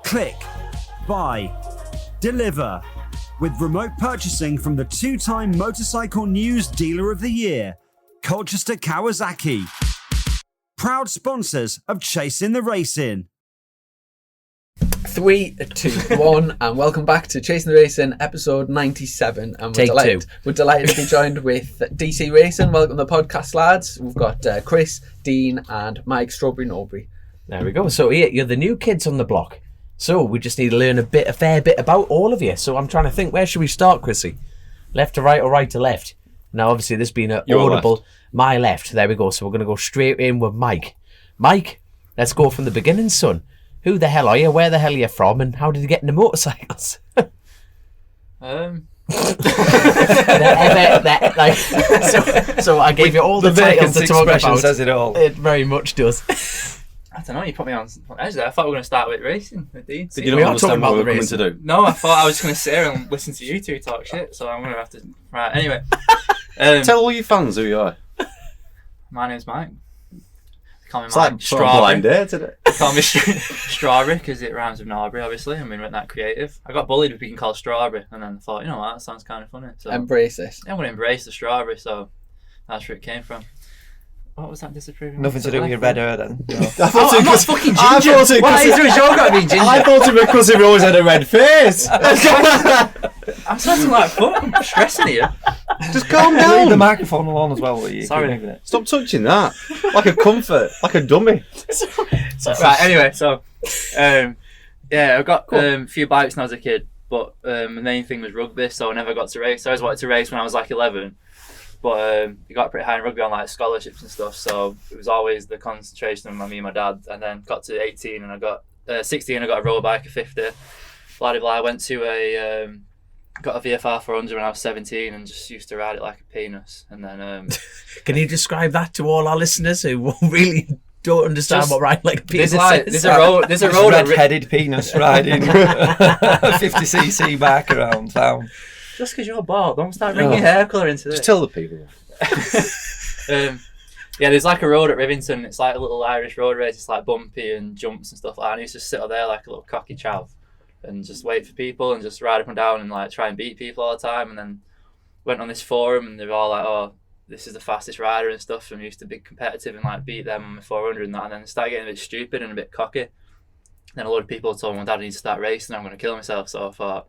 Click, buy, deliver. With remote purchasing from the 2-time Motorcycle News Dealer of the Year, Colchester Kawasaki. Proud sponsors of Chasing the Racing. 3, 2, 1, and welcome back to Chasing the Racing, episode 97. And we're delighted to be joined with DC Racing. Welcome to the podcast, lads. We've got Chris, Dean, and Mike Norbury. There we go. So you're the new kids on the block. So we just need to learn a fair bit about all of you. So I'm trying to think, where should we start, Chrissy? Left to right or right to left? Now, obviously, this being an audible, left. My left. There we go. So we're going to go straight in with Mike. Mike, let's go from the beginning, son. Who the hell are you? Where the hell are you from? And how did you get into motorcycles? So I gave you all the titles to talk about. Says it all. It very much does. I don't know, you put me on edge there. I thought we were going to start with racing with Dean. Did you not understand what we were coming to do? No, I thought I was going to sit here and listen to you two talk shit, so I'm going to have to... Right, anyway. Tell all your fans who you are. My name's Mike. They call me It's Mike. like Strawberry. Blind date, isn't it? They call me Strawberry because it rhymes with Norbury, obviously. I mean, we're that creative. I got bullied with being called Strawberry, and then I thought, you know what, that sounds kind of funny. So embrace it. I'm going to embrace the Strawberry, so that's where it came from. What was that disapproving? Nothing to do with your red hair then. No. I'm not fucking ginger. Why is there a joke about being ginger? I thought it because he always had a red face. I'm starting like fun. I'm stressing here. Just calm down. Leave the microphone alone as well. Sorry. Stop touching that. Like a comfort. Like a dummy. Right, anyway, so I got a few bikes when I was a kid, but the main thing was rugby, so I never got to race. I always wanted to race when I was like 11. But you got pretty high in rugby on like scholarships and stuff, so it was always the concentration of me and my dad. And then got to 18 and I got 16. I got a road bike at 50. Blah blah. I went to got a VFR 400 when I was 17 and just used to ride it like a penis. And then can you describe that to all our listeners who really don't understand what riding like a penis is? There's a road red-headed penis riding 50cc bike around town. Just because you're bald, don't start bringing hair colour into this. Just tell the people. There's like a road at Rivington. It's like a little Irish road race. It's like bumpy and jumps and stuff like that. And I used to sit up there like a little cocky chav and just wait for people and just ride up and down and like try and beat people all the time. And then went on this forum and they were all like, oh, this is the fastest rider and stuff. And I used to be competitive and like beat them on the 400 and that. And then I started getting a bit stupid and a bit cocky. Then a lot of people told my dad I need to start racing. I'm going to kill myself. So I thought...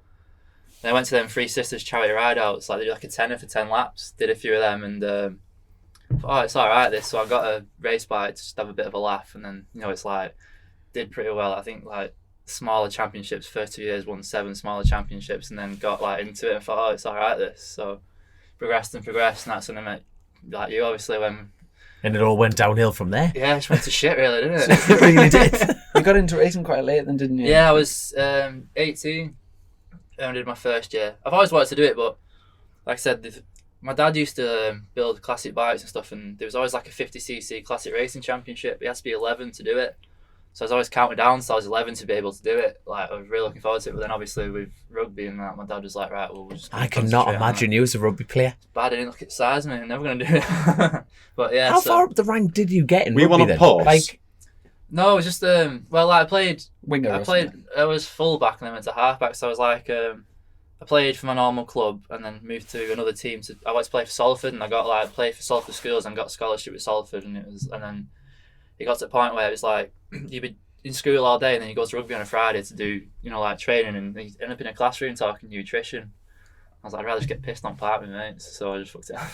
I went to them Three Sisters charity ride-outs, like they did like a tenner for 10 laps, did a few of them, and I thought, it's alright this, so I got a race bike to just have a bit of a laugh, and then, it's like, did pretty well. I think like smaller championships, first 2 years, won 7 smaller championships, and then got like into it and thought, it's alright this, so progressed, and that's when I met like you, obviously, when... And it all went downhill from there. Yeah, it just went to shit really, didn't it? It really did. You got into racing quite late then, didn't you? Yeah, I was 18. I did my first year. I've always wanted to do it, but like I said, my dad used to build classic bikes and stuff, and there was always like a 50cc classic racing championship. You had to be 11 to do it, so I was always counting down so I was 11 to be able to do it. Like, I was really looking forward to it, but then obviously with rugby and that, my dad was like, right, well, we'll just... I cannot imagine you as a rugby player. Bad, I didn't look at the size, man. I'm never going to do it. But yeah. How far up the rank did you get in rugby Were you on a post? Like... No, it was just, I played... Winger. I was full back and then went to half back, so I was like... I played for my normal club and then moved to another team. I went to play for Salford and I got like played for Salford schools and got a scholarship with Salford, and then it got to the point where it was like you'd be in school all day and then you go to rugby on a Friday to do like training, and you end up in a classroom talking nutrition. I was like, I'd rather just get pissed on part with my mates, so I just fucked it up.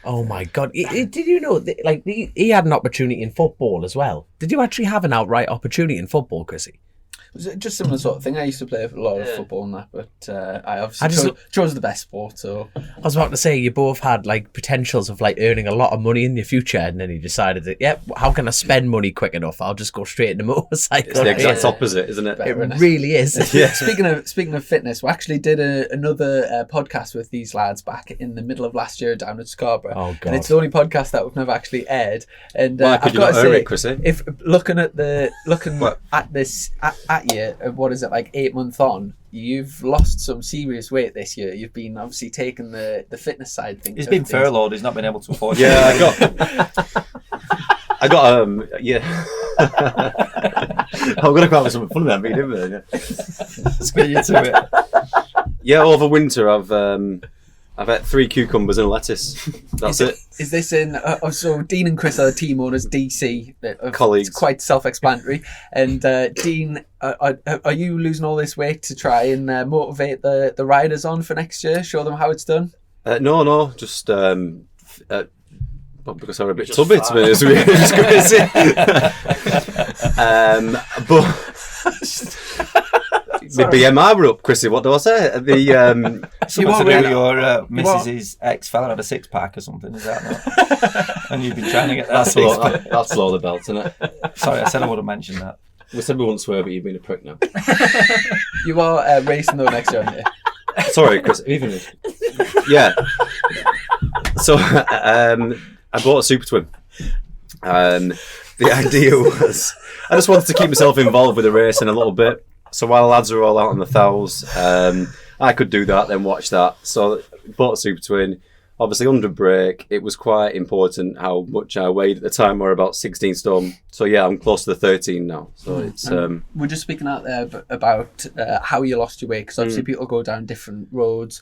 Oh my God! Did you know that, like he had an opportunity in football as well? Did you actually have an outright opportunity in football, Chrissy? It was just similar sort of thing. I used to play a lot of football and that, but I obviously chose the best sport. So I was about to say, you both had like potentials of like earning a lot of money in your future, and then you decided that, how can I spend money quick enough? I'll just go straight into motorcycle. It's the exact opposite, isn't it? It really is. Yeah. Speaking of fitness, we actually did another podcast with these lads back in the middle of last year down at Scarborough. Oh God! And it's the only podcast that we've never actually aired. And I've got to say, Chrissy? If looking at this at you, what is it, like 8 months on, you've lost some serious weight this year. You've been obviously taking the fitness side of things. He's been furloughed. He's not been able to afford it. Yeah, I got yeah. I'm going to come up with something funny then, didn't we? Yeah. Let's get into it. Yeah, over winter I've had 3 cucumbers and a lettuce. That's it. Is this in? So Dean and Chris are the team owners. DC colleagues. It's quite self-explanatory. And Dean, are you losing all this weight to try and motivate the riders on for next year? Show them how it's done. No, just because I'm a bit tubby to be honest with you. It's crazy. The BMI were up, Chrissy. What do I say? Something to do with your Mrs.'s ex-fella had a 6-pack or something, is that not? And you've been trying to get that 6-pack. That's below the belt, isn't it? Sorry, I said I would have mentioned that. We said we wouldn't swear, but you've been a prick now. You are racing though next year, aren't you? Sorry, Chris. Even if... Yeah. So I bought a Super Twin. The idea was I just wanted to keep myself involved with the racing a little bit. So while the lads are all out on the fouls, I could do that, then watch that. So bought a Super Twin. Obviously under brake, it was quite important how much I weighed at the time. We're about 16 stone. So yeah, I'm close to the 13 now. So it's we're just speaking out there about how you lost your weight, because obviously people go down different roads.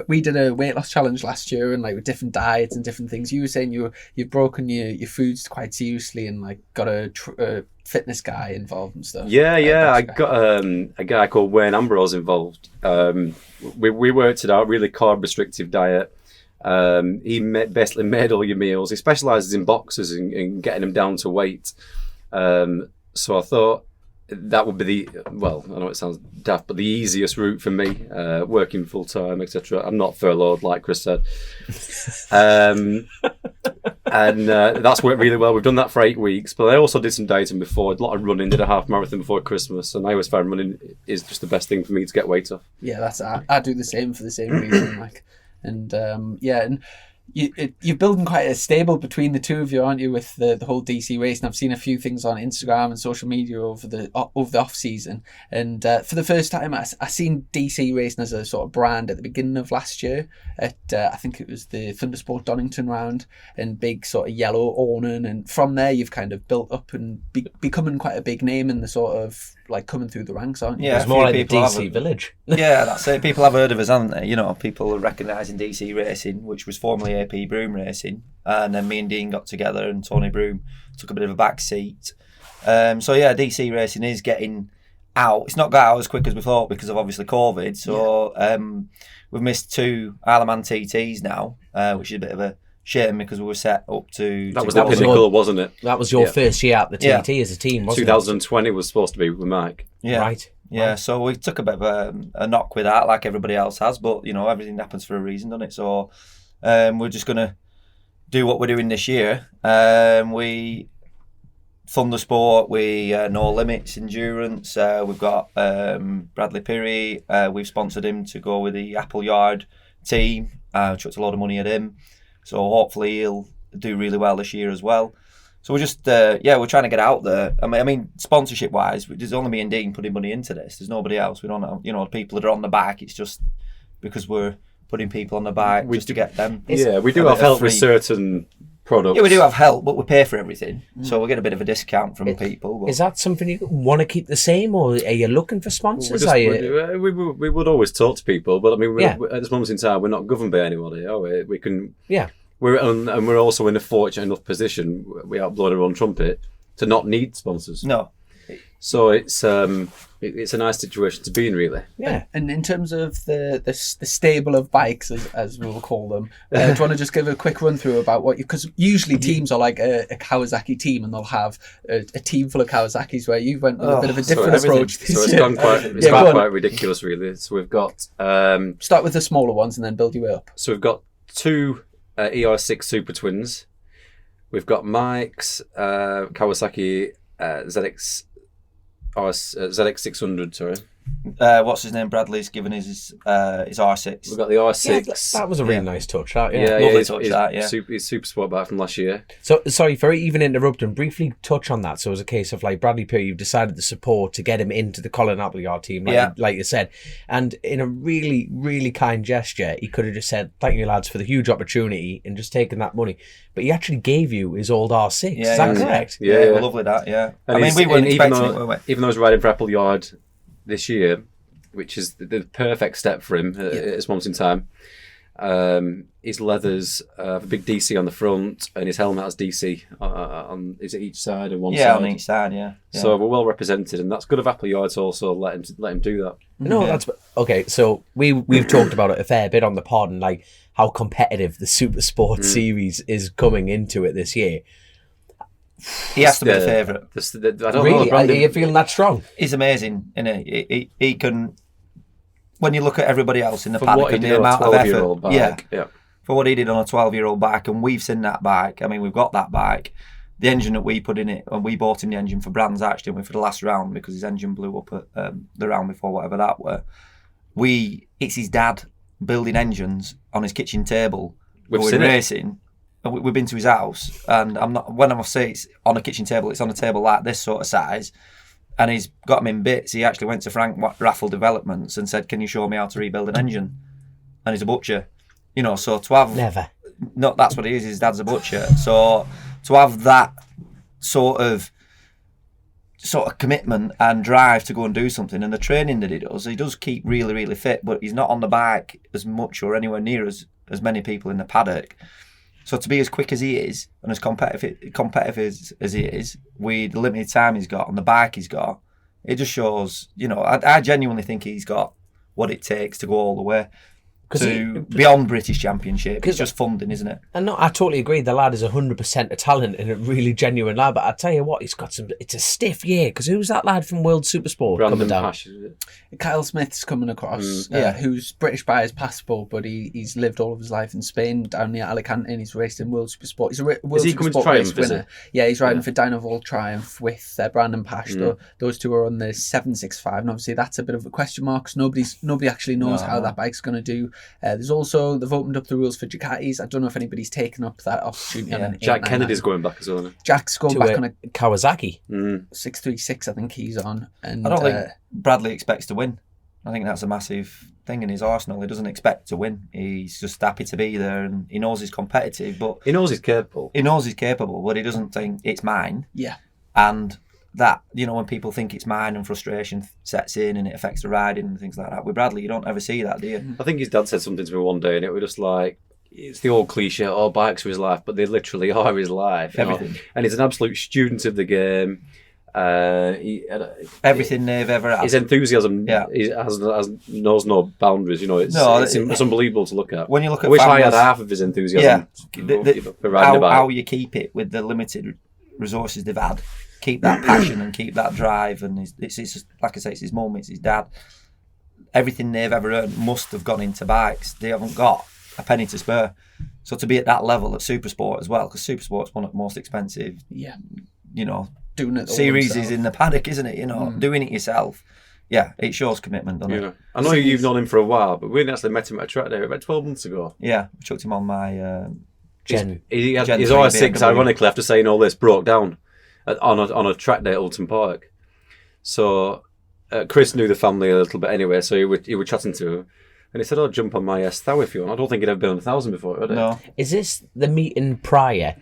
We did a weight loss challenge last year, and like with different diets and different things. You were saying you've broken your foods quite seriously, and like got a fitness guy involved and stuff. Yeah. I got a guy called Wayne Ambrose involved. We worked it out, really carb restrictive diet. He basically made all your meals. He specialises in boxers and getting them down to weight. So I thought that would be I know it sounds daft, but the easiest route for me, working full time, etc. I'm not furloughed, like Chris said. And that's worked really well. We've done that for 8 weeks, but I also did some dieting before. A lot of running, did a half marathon before Christmas, and I always found running is just the best thing for me to get weight off. Yeah, I do the same for the same reason. And you're building quite a stable between the two of you, aren't you, with the whole DC race? And I've seen a few things on Instagram and social media over the off season. And for the first time, I seen DC racing as a sort of brand at the beginning of last year. At I think it was the Thundersport Donington round, and big sort of yellow awning. And from there, you've kind of built up and becoming quite a big name in the sort of like coming through the ranks, aren't you? Yeah, it's more like the DC Village. Yeah, that's it. People have heard of us, haven't they? You know, people are recognising DC Racing, which was formerly AP Broom Racing, and then me and Dean got together, and Tony Broom took a bit of a back seat. So yeah, DC Racing is getting out. It's not got out as quick as we thought because of obviously COVID. So we've missed 2 Isle of Man TTs now, which is a bit of a shame because we were set up to... That was the pinnacle, wasn't it? That was your first year at the TT as a team, wasn't 2020 was supposed to be with Mike. Yeah. Right. Yeah, so we took a bit of a knock with that, like everybody else has, but, you know, everything happens for a reason, doesn't it? So we're just going to do what we're doing this year. We... Thundersport, we No Limits Endurance. We've got Bradley Peary. We've sponsored him to go with the Appleyard team. Chucked a lot of money at him. So hopefully he'll do really well this year as well. So we're just, we're trying to get out there. I mean, sponsorship-wise, there's only me and Dean putting money into this. There's nobody else. We don't have, people that are on the back. It's just because we're putting people on the back just to get them. Yeah, we do have help with certain products. Yeah, we do have help, but we pay for everything. So we get a bit of a discount from people. But... Is that something you want to keep the same, or are you looking for sponsors? We would always talk to people, but I mean, at this moment in time, we're not governed by anybody, are we? We can... Yeah. We're also in a fortunate enough position, we are blowing our own trumpet, to not need sponsors. No. So it's a nice situation to be in, really. Yeah. And in terms of the stable of bikes, as we'll call them, do you want to just give a quick run through about what because usually teams are like a Kawasaki team, and they'll have a team full of Kawasaki's, where you went with a bit of a different approach. So it's gone quite ridiculous, really. So we've got start with the smaller ones and then build your way up. So we've got 2 ER6 Super Twins. We've got Mike's Kawasaki ZX600, sorry. what's his name? Bradley's given his R6. We've got the R6. Yeah, that was a really nice touch. That, Lovely touch, that, yeah. Super sport bike from last year. So, sorry for even interrupting. Briefly touch on that. So, it was a case of like Bradley Pearce, you've decided to support to get him into the Colin Appleyard team, like you said. And in a really, really kind gesture, he could have just said, "Thank you, lads, for the huge opportunity," and just taken that money. But he actually gave you his old R6. Is that correct? Yeah, well, lovely that, yeah. And I mean, we weren't expecting it, were we? Even though I was riding for Appleyard this year, which is the perfect step for him at this moment in time. His leathers have a big DC on the front, and his helmet has DC on each side and one side. Yeah, on each side, yeah. So we're well represented, and that's good of Appleyard to also let him do that. No, that's okay. So we've talked about it a fair bit on the pod, and like how competitive the Super Sport series is coming into it this year. He has to be the favourite. I don't Really? know. Are you feeling that strong? He's amazing, isn't he? He can. When you look at everybody else in the For paddock what he and did the on a amount of 12-year-old effort, bike, for what he did on a 12-year-old bike, and we've seen that bike. I mean, we've got that bike. The engine that we put in it, and we bought him the engine for Brands actually, for the last round because his engine blew up at the round before, whatever that were. It's his dad building engines on his kitchen table. We've seen racing. And we've been to his house, and when I say it's on a kitchen table, it's on a table like this sort of size. And he's got them in bits. He actually went to Frank Raffle Developments and said, "Can you show me how to rebuild an engine?" And he's a butcher, So to have that's what he is. His dad's a butcher. So to have that sort of commitment and drive to go and do something, and the training that he does keep really, really fit. But he's not on the bike as much or anywhere near as many people in the paddock. So to be as quick as he is and as competitive as he is, with the limited time he's got on the bike he's got, it just shows, I genuinely think he's got what it takes to go all the way. Beyond British Championship. It's just funding, isn't it? And no, I totally agree. The lad is 100% a talent and a really genuine lad. But I tell you what, it's a stiff year. Because who's that lad from World Supersport coming down? Pash, is it? Kyle Smith's coming across. Who's British by his passport, but he's lived all of his life in Spain, down near Alicante, and he's raced in World Supersport. He's a World Supersport race winner. Yeah, he's riding for Dynaval Triumph with Brandon Pash. Those two are on the 765, and obviously that's a bit of a question mark. Because nobody actually knows how that bike's going to do. There's also, they've opened up the rules for Ducatis. I don't know if anybody's taken up that opportunity. On an Jack Kennedy's going back as well. Jack's going back on a Kawasaki 636, I think he's on. And I don't think Bradley expects to win. I think that's a massive thing in his arsenal. He doesn't expect to win. He's just happy to be there, and he knows he's competitive, but he knows he's capable. But he doesn't think it's mine. Yeah. And that, when people think it's mine and frustration sets in and it affects the riding and things like that. With Bradley, you don't ever see that, do you? I think his dad said something to me one day, and it was just like, it's the old cliche, all bikes are his life, but they literally are his life. Everything. And he's an absolute student of the game. Everything they've ever had. His enthusiasm knows no boundaries. It's unbelievable to look at. When you look at I wish I had half of his enthusiasm. For riding a bike. How you keep it with the limited resources they've had. Keep that passion and keep that drive, and it's like I say, it's his mum, it's his dad. Everything they've ever earned must have gone into bikes. They haven't got a penny to spare. So to be at that level at Supersport as well, because Supersport's one of the most expensive, doing it series is in the paddock, isn't it? Doing it yourself. Yeah, it shows commitment, doesn't it? I know you've known him for a while, but we actually met him at a track day about 12 months ago. Yeah, I chucked him on my his R6, ironically, after saying all this, broke down on a track day at Alton Park. So Chris knew the family a little bit anyway, so he were chatting to him, and he said, "Oh, jump on my S1000 if you want." I don't think he'd ever been on 1,000 before, had he? No. Is this the meeting prior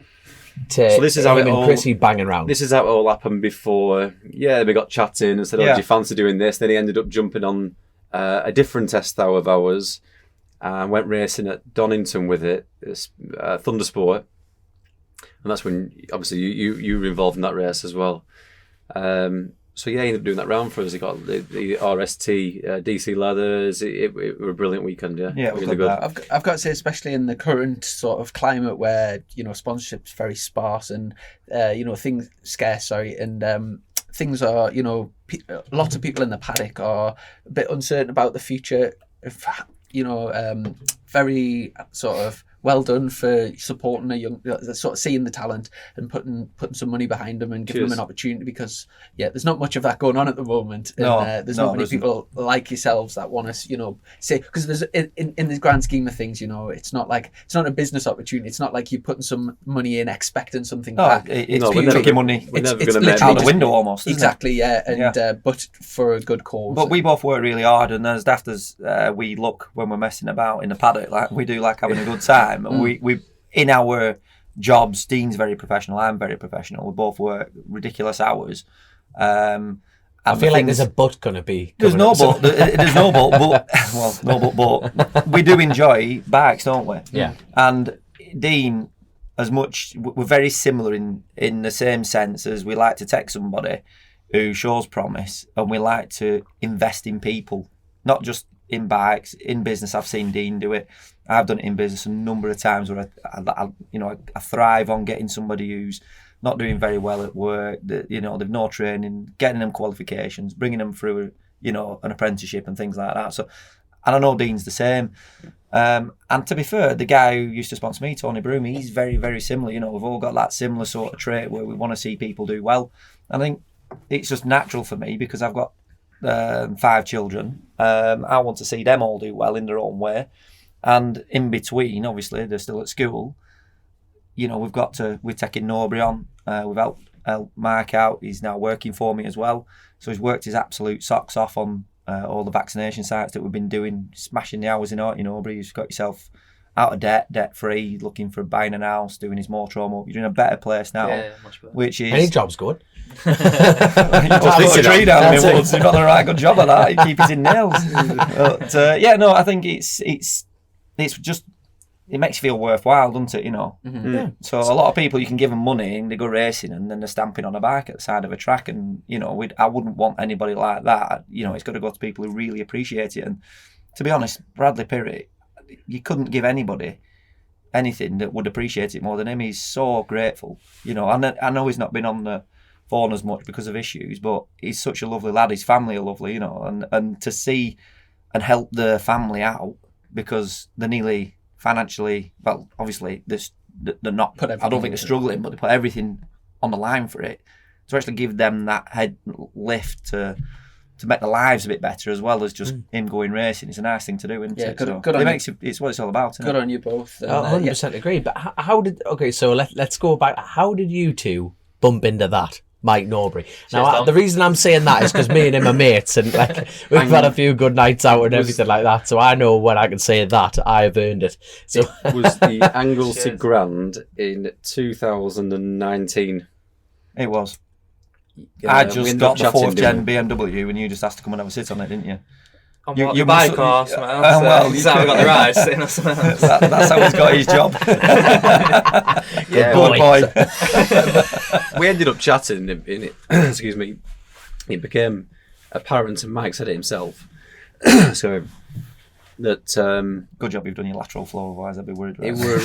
to so this is how him and Chrissy banging around? This is how it all happened before. Yeah, we got chatting and said, "Oh, do you fancy doing this?" Then he ended up jumping on a different S1000 of ours and went racing at Donington with it, Thundersport. And that's when, obviously, you were involved in that race as well. So, yeah, he ended up doing that round for us. He got the RST, DC leathers. It was a brilliant weekend, yeah. Yeah, really good. I've got to say, especially in the current sort of climate where, sponsorship's very sparse and, things scarce, and things are, lots of people in the paddock are a bit uncertain about the future, very sort of well done for supporting a young, sort of seeing the talent and putting some money behind them and giving them an opportunity, because there's not much of that going on at the moment. And, there's not many people like yourselves that want to, say, because there's in the grand scheme of things, it's not a business opportunity. It's not like you're putting some money in expecting something back. It's taking money. We're never it's going to make out the window almost. Exactly, but for a good cause. But we both work really hard, and as daft as we look when we're messing about in the paddock, like we do like having a good time. And we in our jobs, Dean's very professional, I'm very professional. We both work ridiculous hours. I feel like there's a but going to be. There's no but. There's no but we do enjoy bikes, don't we? Yeah. And Dean, as much, we're very similar in the same sense as we like to take somebody who shows promise, and we like to invest in people, not just in bikes, in business. I've seen Dean do it. I've done it in business a number of times where I thrive on getting somebody who's not doing very well at work, they've no training, getting them qualifications, bringing them through, an apprenticeship and things like that. So, and I know Dean's the same. And to be fair, the guy who used to sponsor me, Tony Broom, he's very, very similar. We've all got that similar sort of trait where we want to see people do well. I think it's just natural for me because I've got 5 children. I want to see them all do well in their own way. And in between, obviously, they're still at school. We're taking Norbury on. We've helped Mark out. He's now working for me as well. So he's worked his absolute socks off on all the vaccination sites that we've been doing, smashing the hours in Norbury. He's got himself out of debt free, looking for buying an house, doing his motor home. You're in a better place now. Yeah, much better. Which is any job's good. you just put a tree down in the woods. You've done a right good job of that. You keep it in nails. But I think it's just, it makes you feel worthwhile, doesn't it? Mm-hmm. Yeah. So a lot of people, you can give them money and they go racing and then they're stamping on a bike at the side of a track, and I wouldn't want anybody like that. It's got to go to people who really appreciate it. And to be honest, Bradley Pirrett, you couldn't give anybody anything that would appreciate it more than him. He's so grateful. I know he's not been on the phone as much because of issues, but he's such a lovely lad. His family are lovely, and to see and help the family out, because they're nearly financially, well, obviously they're not, I don't think they're struggling, but they put everything on the line for it. To actually give them that head lift to make their lives a bit better, as well as just him going racing. It's a nice thing to do, isn't it? Good on you. It's what it's all about. Good on you both. 100% agree. But how did? Okay, so let's go back. How did you two bump into that, Mike Norbury? Now, the reason I'm saying that is because me and him are mates, and we've had a few good nights out and everything like that. So I know when I can say that I've earned it. So it was the Anglesey Grand in 2019. It was. I just got the 4th gen BMW, and you just asked to come and have a sit on it, didn't you? You buy cars, man. That's how we got the ride, sitting or something else. That's how he's got his job. Good boy. We ended up chatting in it. Excuse me. It became apparent, and Mike said it himself. So that good job you've done your lateral flow, otherwise I'd be worried. It were.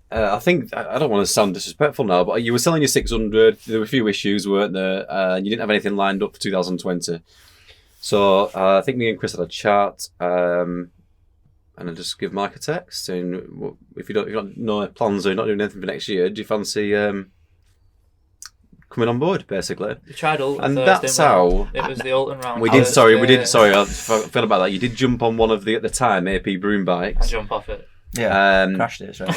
I think, I don't want to sound disrespectful now, but you were selling your 600. There were a few issues, weren't there? And you didn't have anything lined up for 2020. So I think me and Chris had a chat, and I just give Mike a text saying, if you've got no plans or you're not doing anything for next year, do you fancy coming on board, basically? We tried Alton and first, that's how it was the Alton round. We did. Sorry, I forgot about that. You did jump on one of the, at the time, AP Broom bikes. And jump off it. Yeah, crashed it straight away.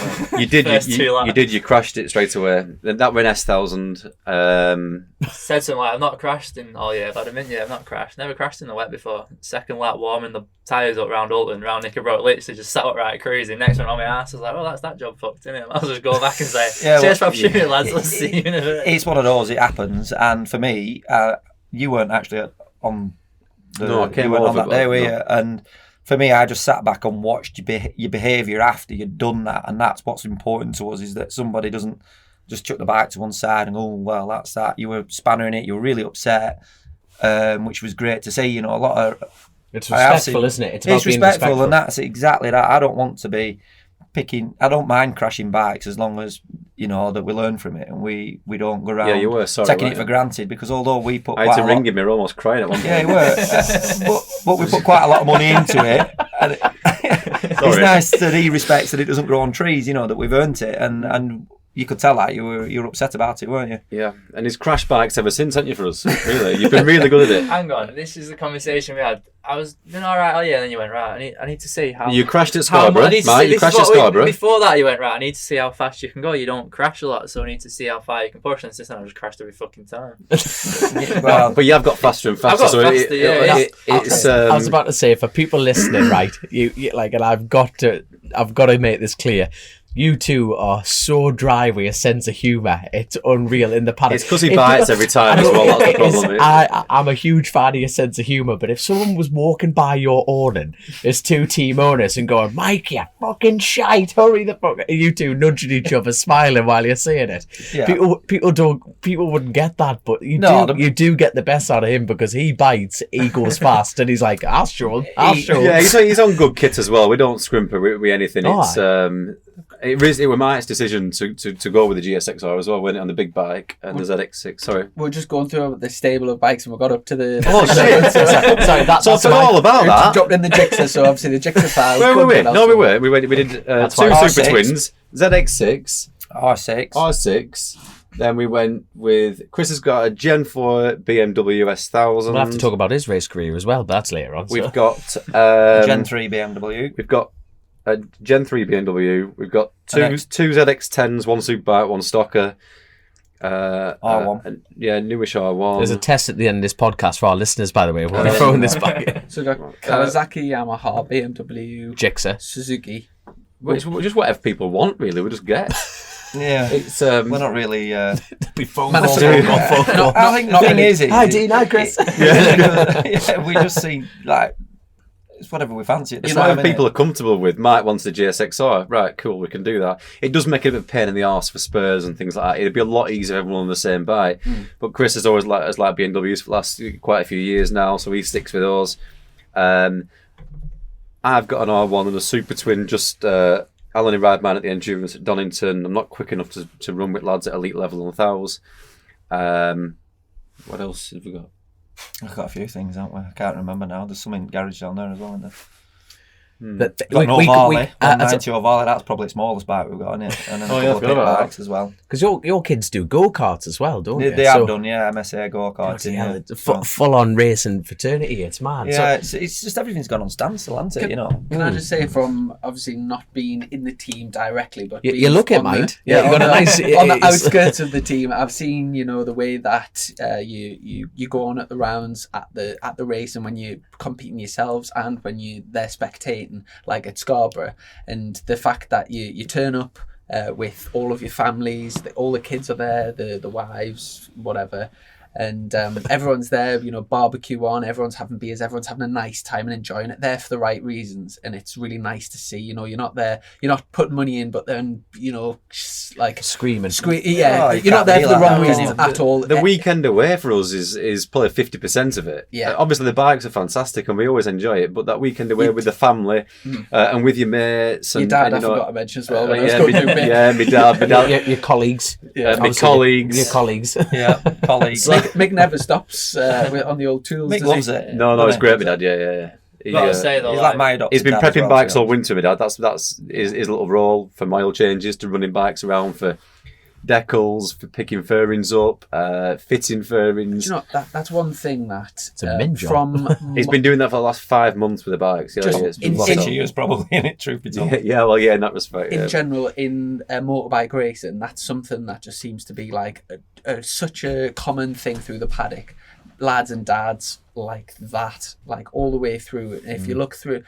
You did. You crashed it straight away. That were an S1000. Said something like, "I've not crashed in all year. I've had a minute. I've not crashed. Never crashed in the wet before. Second lap, warming the tyres up round Alton, round Knickerbrook. Literally just sat upright cruising. Next one on my ass. I was like, well, that's that job fucked, isn't it? I'll just go back and say, cheers for opportunity, lads. Let's see you in a bit. It's one of those. It happens. And for me, you weren't actually on. No, I came over on that day, were you? And for me, I just sat back and watched your behaviour after you'd done that, and that's what's important to us, is that somebody doesn't just chuck the bike to one side and, oh, well, that's that. You were spannering it, you were really upset, which was great to see. A lot of... It's respectful, isn't it? It's about being respectful, and that's exactly that. I don't want to be I don't mind crashing bikes as long as, that we learn from it and we don't go around taking it for granted, because although we put I had to ring him, you're almost crying at one point. Yeah, you were. but we put quite a lot of money into it, And it's nice that he respects that it doesn't grow on trees, that we've earned it. And you could tell that you were upset about it, weren't you? Yeah, and he's crashed bikes ever since, haven't you, for us? Really, you've been really good at it. Hang on, this is the conversation we had. I was doing all right all year, and then you went, right, I need to see how... You crashed at Scarborough, Mike, you crashed at Scarborough. Before that, you went, right, I need to see how fast you can go. You don't crash a lot, so I need to see how far you can push. And since then, I just crashed every fucking time. Well, but you have got faster and faster. I was about to say, for people listening, right, you like, and I've got to make this clear. You two are so dry with your sense of humour. It's unreal in the paddock. It's because he bites every time as well. That's the problem. I'm a huge fan of your sense of humour, but if someone was walking by your awning as two team owners and going, Mike, you fucking shite, hurry the fuck, you two nudging each other, smiling while you're saying it. Yeah. People wouldn't get that, but you do get the best out of him because he bites, he goes fast, and he's like, I'll show him. Yeah, he's on good kit as well. We don't scrimper with anything. It was Mike's decision to go with the GSXR as well, went on the big bike and the ZX6. Sorry, we're just going through the stable of bikes and we got up to the. Oh shit! Sorry, that's all about that. Dropped in the Gixxer, so obviously the Gixxer file. Where were we? No, we weren't. We did two Super Twins, ZX6, R6. Then we went with Chris has got a Gen 4 BMW S1000. We'll have to talk about his race career as well, but that's later on. We've got Gen 3 BMW. We've got a Gen 3 BMW. We've got two ZX10s, one Superbike, one Stocker. R1. Newish R1. There's a test at the end of this podcast for our listeners, by the way. We'll be throwing this back. So we've got Kawasaki, Yamaha, BMW, Gixxer, Suzuki. It's just whatever people want, really. We just get. Yeah, it's we're not really. I think the thing is, hi Dean, hi Chris. We just see like it's whatever we fancy at the it's time. Whatever people are comfortable with. Mike wants the GSXR, right? Cool, we can do that. It does make it a bit of a pain in the arse for spurs and things like that. It'd be a lot easier if everyone on the same bike. But Chris has always liked BMWs for the last quite a few years now, so he sticks with those. I've got an R1 and a Super Twin, just. Alan and Rideman at the Endurance at Donington. I'm not quick enough to run with lads at elite level on 1000s. What else have we got? I've got a few things, haven't we? I can't remember now. There's some in garage down there as well, isn't there? But Got an Varley, 190 Varley. That's probably the smallest bike we've got, isn't it? And then a couple of big bikes as well. Because your kids do go-karts as well, don't they? They have done, yeah. MSA go-karting. Full-on racing fraternity, it's mad. Yeah, it's just everything's gone on standstill, hasn't it? Can I just say, from obviously not being in the team directly, but you look at mine. You got a nice on the outskirts of the team. I've seen, the way that you go on at the rounds at the race, and when you're competing yourselves, and when you're there spectating. Like at Scarborough, and the fact that you turn up with all of your families, all the kids are there, the wives, whatever, and everyone's there, barbecue on, everyone's having beers, everyone's having a nice time and enjoying it, there for the right reasons, and it's really nice to see. You're not there, you're not putting money in, but then like screaming, you're not there for the wrong reasons at all. The weekend away for us is probably 50% of it. Yeah, obviously the bikes are fantastic and we always enjoy it, but that weekend away with the family and with your mates and your dad, I forgot to mention as well. My dad, your colleagues, my colleagues, your colleagues, colleagues. Mick never stops on the old tools. Mick loves it. No, it's great, my dad. Yeah. He's like my adopted He's been dad prepping well, bikes all winter, my dad. That's his little role, from oil changes to running bikes around, for decals, for picking fairings up, fitting fairings. That's one thing that it's a min job. He's been doing that for the last 5 months with the bikes. In 6 years probably, in it, truth be told. In that respect. In general, in motorbike racing, that's something that just seems to be like such a common thing through the paddock. Lads and dads like that, like all the way through. And if you look through,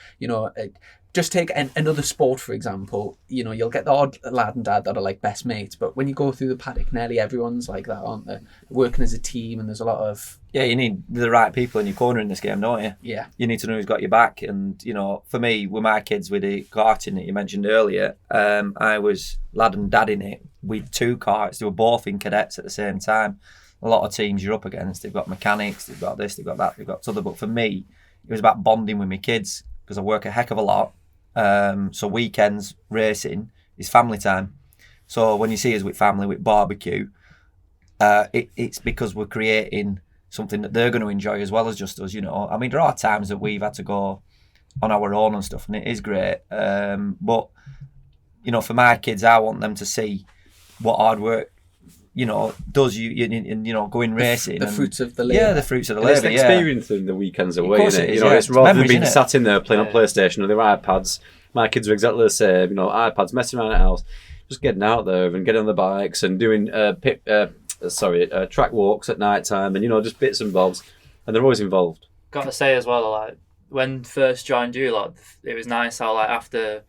just take another sport, for example, you'll get the odd lad and dad that are like best mates, but when you go through the paddock, nearly everyone's like that, aren't they? Working as a team, and there's a lot of... Yeah, you need the right people in your corner in this game, don't you? Yeah. You need to know who's got your back. And, for me, with my kids, with the karting that you mentioned earlier, I was lad and dad in it with 2 karts. They were both in cadets at the same time. A lot of teams you're up against, they've got mechanics, they've got this, they've got that, they've got t'other. But for me, it was about bonding with my kids, because I work a heck of a lot. So weekends racing is family time. So when you see us with family, with barbecue, it's because we're creating something that they're going to enjoy as well as just us. I mean, there are times that we've had to go on our own and stuff, and it is great. But you know, for my kids, I want them to see what hard work, you know, does you know, going racing. The and, fruits of the labour. Yeah, the fruits of the And it's labour. the experience in the weekends away, course isn't it it? is, You know, yeah. it's rather Memories, than being innit? sat in there playing on PlayStation or their iPads. My kids are exactly the same. You know, iPads, messing around at the house, just getting out there and getting on the bikes and doing track walks at night time, and you know, just bits and bobs, and they're always involved. Got to say as well, like when first joined you, like it was nice how like after,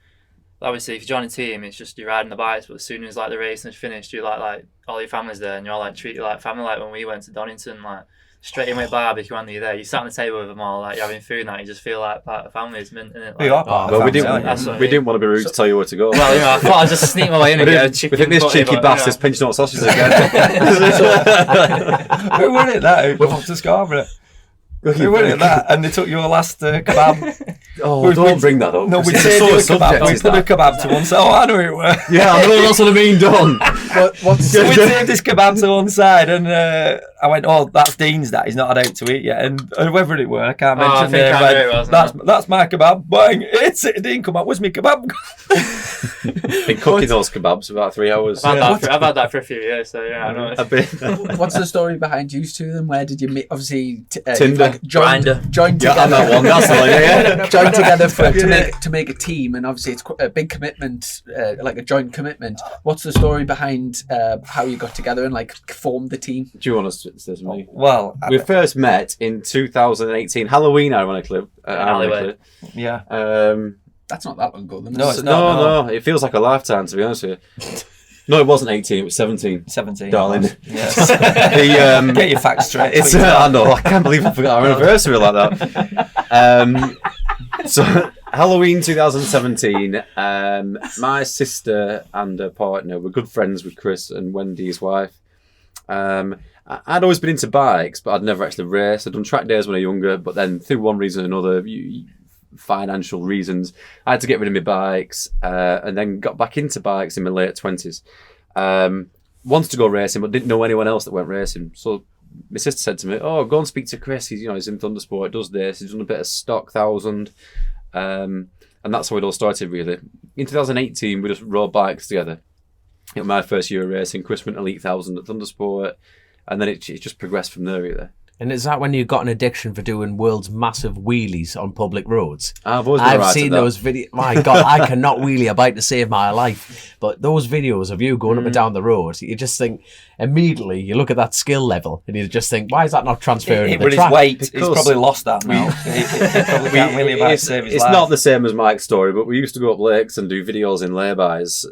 obviously if you join a team, it's just you're riding the bikes, but as soon as like the racing is finished, you like all your family's there, and you're like treat you like family. Like when we went to Donington, like straight in with barbecue when you're there, you sat on the table with them all, like you're having food, and that you just feel like part of the family. It's mint, innit? We are part of Well, the we family, didn't. aren't We didn't want to be rude to tell you where to go. Well, you know, I thought I'd just sneak my way in and get a we chicken. think this butty, cheeky but, bastard's pinching out sausages again. we were at that. We've up to Scarborough. We were at that, and they took your last kebab. Oh, don't bring that up. No, we It's saved the you a sort of kebab. subject We is put a that. kebab to one side. Oh, I know it were. Yeah, I know that's what I mean done. So we saved this kebab to one side, and I went, "Oh, that's Dean's. That he's not had out to eat yet." And whoever it were, I can't Oh, I mention. think their I name, knew it was, that's my kebab. Bang! It's it. Dean, come out. Where's my kebab? Been cooking those kebabs for about 3 hours. I've had that for a few years, so yeah, I know. A bit. What's the story behind you two of them? Where did you meet? Obviously, Tinder. joined Yeah, together. on that one. That's the one. Yeah. Joined together to make a team, and obviously it's a big commitment, like a joint commitment. What's the story behind how you got together and like formed the team? Do you want us to say to me? Well, We first met in 2018, Halloween, ironically. Alleyway. yeah. That's not that long ago. Then. No, it's not. No, it feels like a lifetime, to be honest with you. No, it wasn't 18, it was 17. 17. Darling. Yes. Get your facts straight. It's, I know, I can't believe I forgot our anniversary like that. So, Halloween 2017, my sister and her partner were good friends with Chris and Wendy, his wife. I'd always been into bikes, but I'd never actually raced. I'd done track days when I was younger, but then through one reason or another, financial reasons, I had to get rid of my bikes, and then got back into bikes in my late 20s. Wanted to go racing, but didn't know anyone else that went racing. So my sister said to me, "Oh, go and speak to Chris. He's in Thundersport, does this. He's done a bit of stock 1000." And that's how it all started, really. In 2018, we just rode bikes together. It was my first year of racing. Chris went Elite 1000 at Thundersport, and then it just progressed from there, really. And is that when you got an addiction for doing world's massive wheelies on public roads? I've always been I've seen those videos. My God, I cannot wheelie a bike to save my life. But those videos of you going up and down the road, you just think, immediately, you look at that skill level and you just think, why is that not transferring to the With his track? weight, he's Because probably lost that now. He probably can't really about to save his It's life. not the same as Mike's story, but we used to go up lakes and do videos in laybys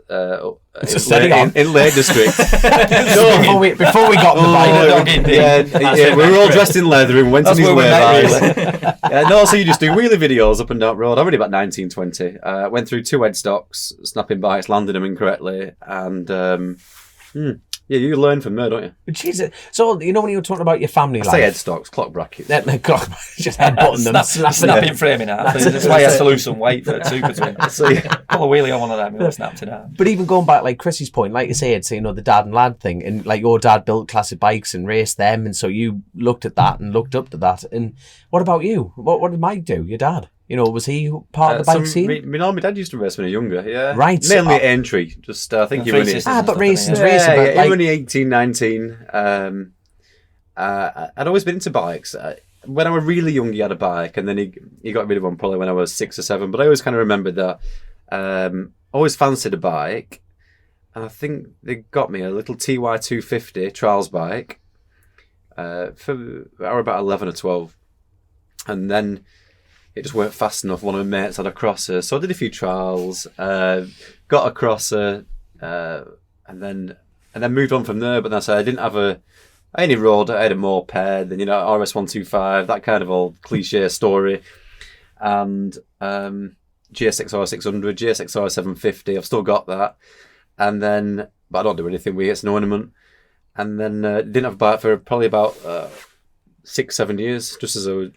steady on. in Lake District. before we got the bike. We were all dressed in leather and went That's in these where we met, laybys. No, so you just do wheelie videos up and down road. I'm only about 19, 20. Went through 2 headstocks, snapping bikes, landing them incorrectly, and you learn from there, don't you? But Jesus, so when you were talking about your family I say life, headstocks, clock brackets. just headbutting them, Snapping framing out. That's why he has to lose some weight for a super twin. So pull a wheelie on one of them, he'll have snapped it out. But even going back, like Chrissy's point, like you said, so, the dad and lad thing, and like your dad built classic bikes and raced them, and so you looked at that and looked up to that. And what about you? What did Mike do? Your dad? Was he part of the bike scene? My dad used to race when he was younger, yeah. Right. Mainly at entry. Just, I think he Three only... sisters but and stuff, racing's didn't he? racing. But he like, was only 18, 19. I'd always been into bikes. When I was really young, he had a bike, and then he got rid of one probably when I was 6 or 7. But I always kind of remembered that. Always fancied a bike, and I think they got me a little TY 250 trials bike for I was about 11 or 12, and then it just weren't fast enough. One of my mates had a crosser, so I did a few trials, got a crosser, and then moved on from there. But then I didn't have I only rode, I had a moped, then RS125, that kind of old cliche story, and GSXR 600, GSXR 750. I've still got that, and then but I don't do anything with it. It's an ornament. And then didn't have a bike for probably about 6-7 years, just as a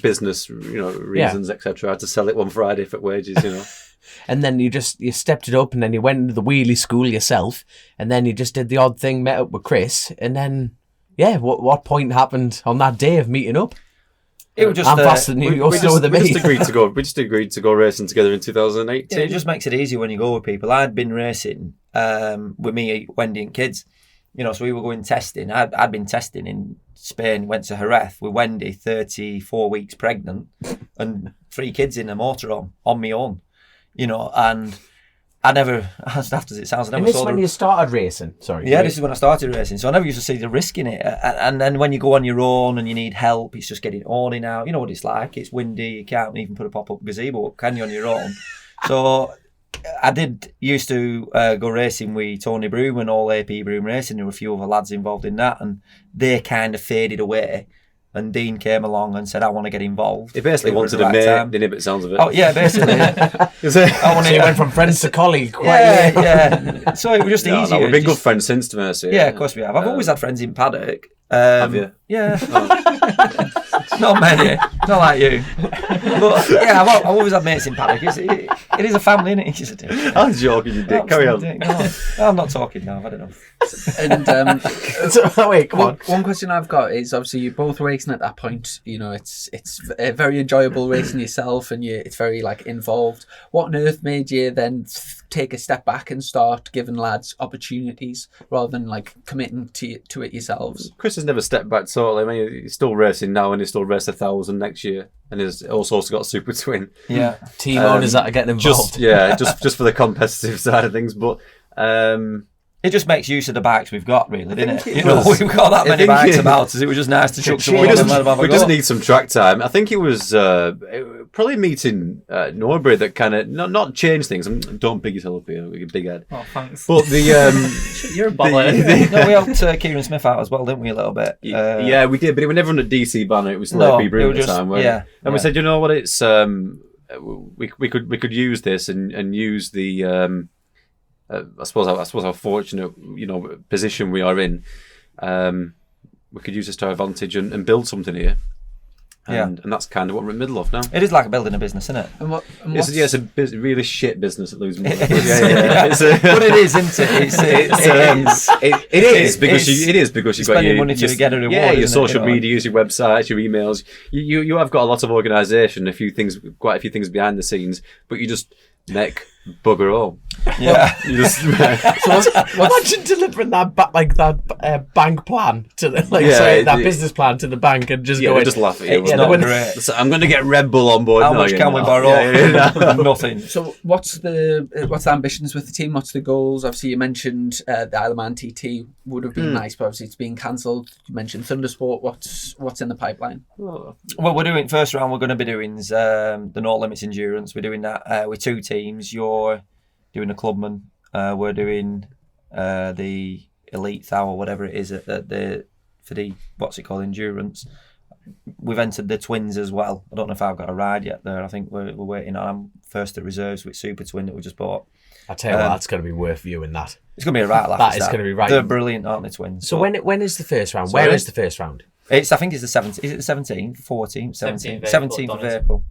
business, reasons, etc. I had to sell it one Friday for wages, and then you stepped it up, and then you went into the wheelie school yourself, and then you just did the odd thing, met up with Chris, and then what point happened on that day of meeting up? It was just. I'm faster than you. You're slower than me. We just agreed to go racing together in 2018. Yeah, it just makes it easier when you go with people. I'd been racing with me, Wendy, and kids. So we were going testing. I'd been testing in Spain. Went to Jerez with Wendy, 34 weeks pregnant, and 3 kids in a motorhome on my own. And I never, as daft as it sounds, I never and this saw when you started racing? Sorry. Yeah, this is when I started racing. So I never used to see the risk in it. And then when you go on your own and you need help, it's just getting awning out. You know what it's like. It's windy. You can't even put a pop-up gazebo up, can you, on your own? So I used to go racing with Tony Broom and all AP Broom Racing. There were a few other lads involved in that, and they kind of faded away. And Dean came along and said, I want to get involved. He basically wanted a mate, didn't he, but it sounds of it? Oh, yeah, basically. So you went from friends to colleague. Yeah. So it was just easier. We've been good friends since, to Mercy. Yeah, of course we have. I've always had friends in paddock. Have you? Yeah. Oh. Not many. Not like you. But yeah, I've always had mates in paddock. It is a family, isn't it? It's a dick. I'm joking, you dick. Carry on. No, I'm not talking now. I've had enough. And wait, come on. One question I've got is, obviously you're both racing at that point. It's very enjoyable racing yourself, and it's very involved. What on earth made you then take a step back and start giving lads opportunities rather than committing to it yourselves? Chris has never stepped back totally. I mean, he's still racing now, and he'll still race 1,000 next year, and he's also got a Super Twin. Yeah, team owners that are getting involved. Just for the competitive side of things, but it just makes use of the bikes we've got, really, doesn't it? We've got that many bikes about us. It was just nice to chuck some. We just need some track time. I think it was probably meeting Norbury that kind of not change things. Don't big yourself up here, with big head. Oh, thanks. But the you're a baller. No, we helped Kieran Smith out as well, didn't we? A little bit. Yeah, we did, but it was never on the DC banner. It was still AP Broom at the time. And we said, you know what? It's we could use this and use the. I suppose how fortunate position we are in. We could use this to our advantage and build something here. And that's kind of what we're in the middle of now. It is like building a business, isn't it? It's a really shit business at losing money. But it is, isn't it? It is because you've got spending money to get a reward. Yeah, your social media, your websites, your emails. You have got a lot of organisation, quite a few things behind the scenes, but you just make bugger all. Yeah. You just imagine delivering that bank plan to the business plan to the bank and just going. Just laugh at you. It's not great. So I'm going to get Red Bull on board. How much can we borrow? Nothing. So what's the ambitions with the team? What's the goals? Obviously, you mentioned the Isle of Man TT would have been nice, but obviously it's been cancelled. You mentioned Thundersport. What's in the pipeline? Well, we're doing first round. We're going to be doing the No Limits Endurance. We're doing that with 2 teams. You're doing a clubman. We're doing the Elite Thou or whatever it is for the what's it called, endurance. We've entered the twins as well. I don't know if I've got a ride yet there. I think we're waiting on. I'm first at reserves with Super Twin that we just bought. I tell you what, that's going to be worth viewing. That it's going to be a right laugh. That is going to be right. They're brilliant, aren't they, twins? So when is the first round? Where is the first round? I think it's the 17th. Is it the 17th, 14th, 17th of April?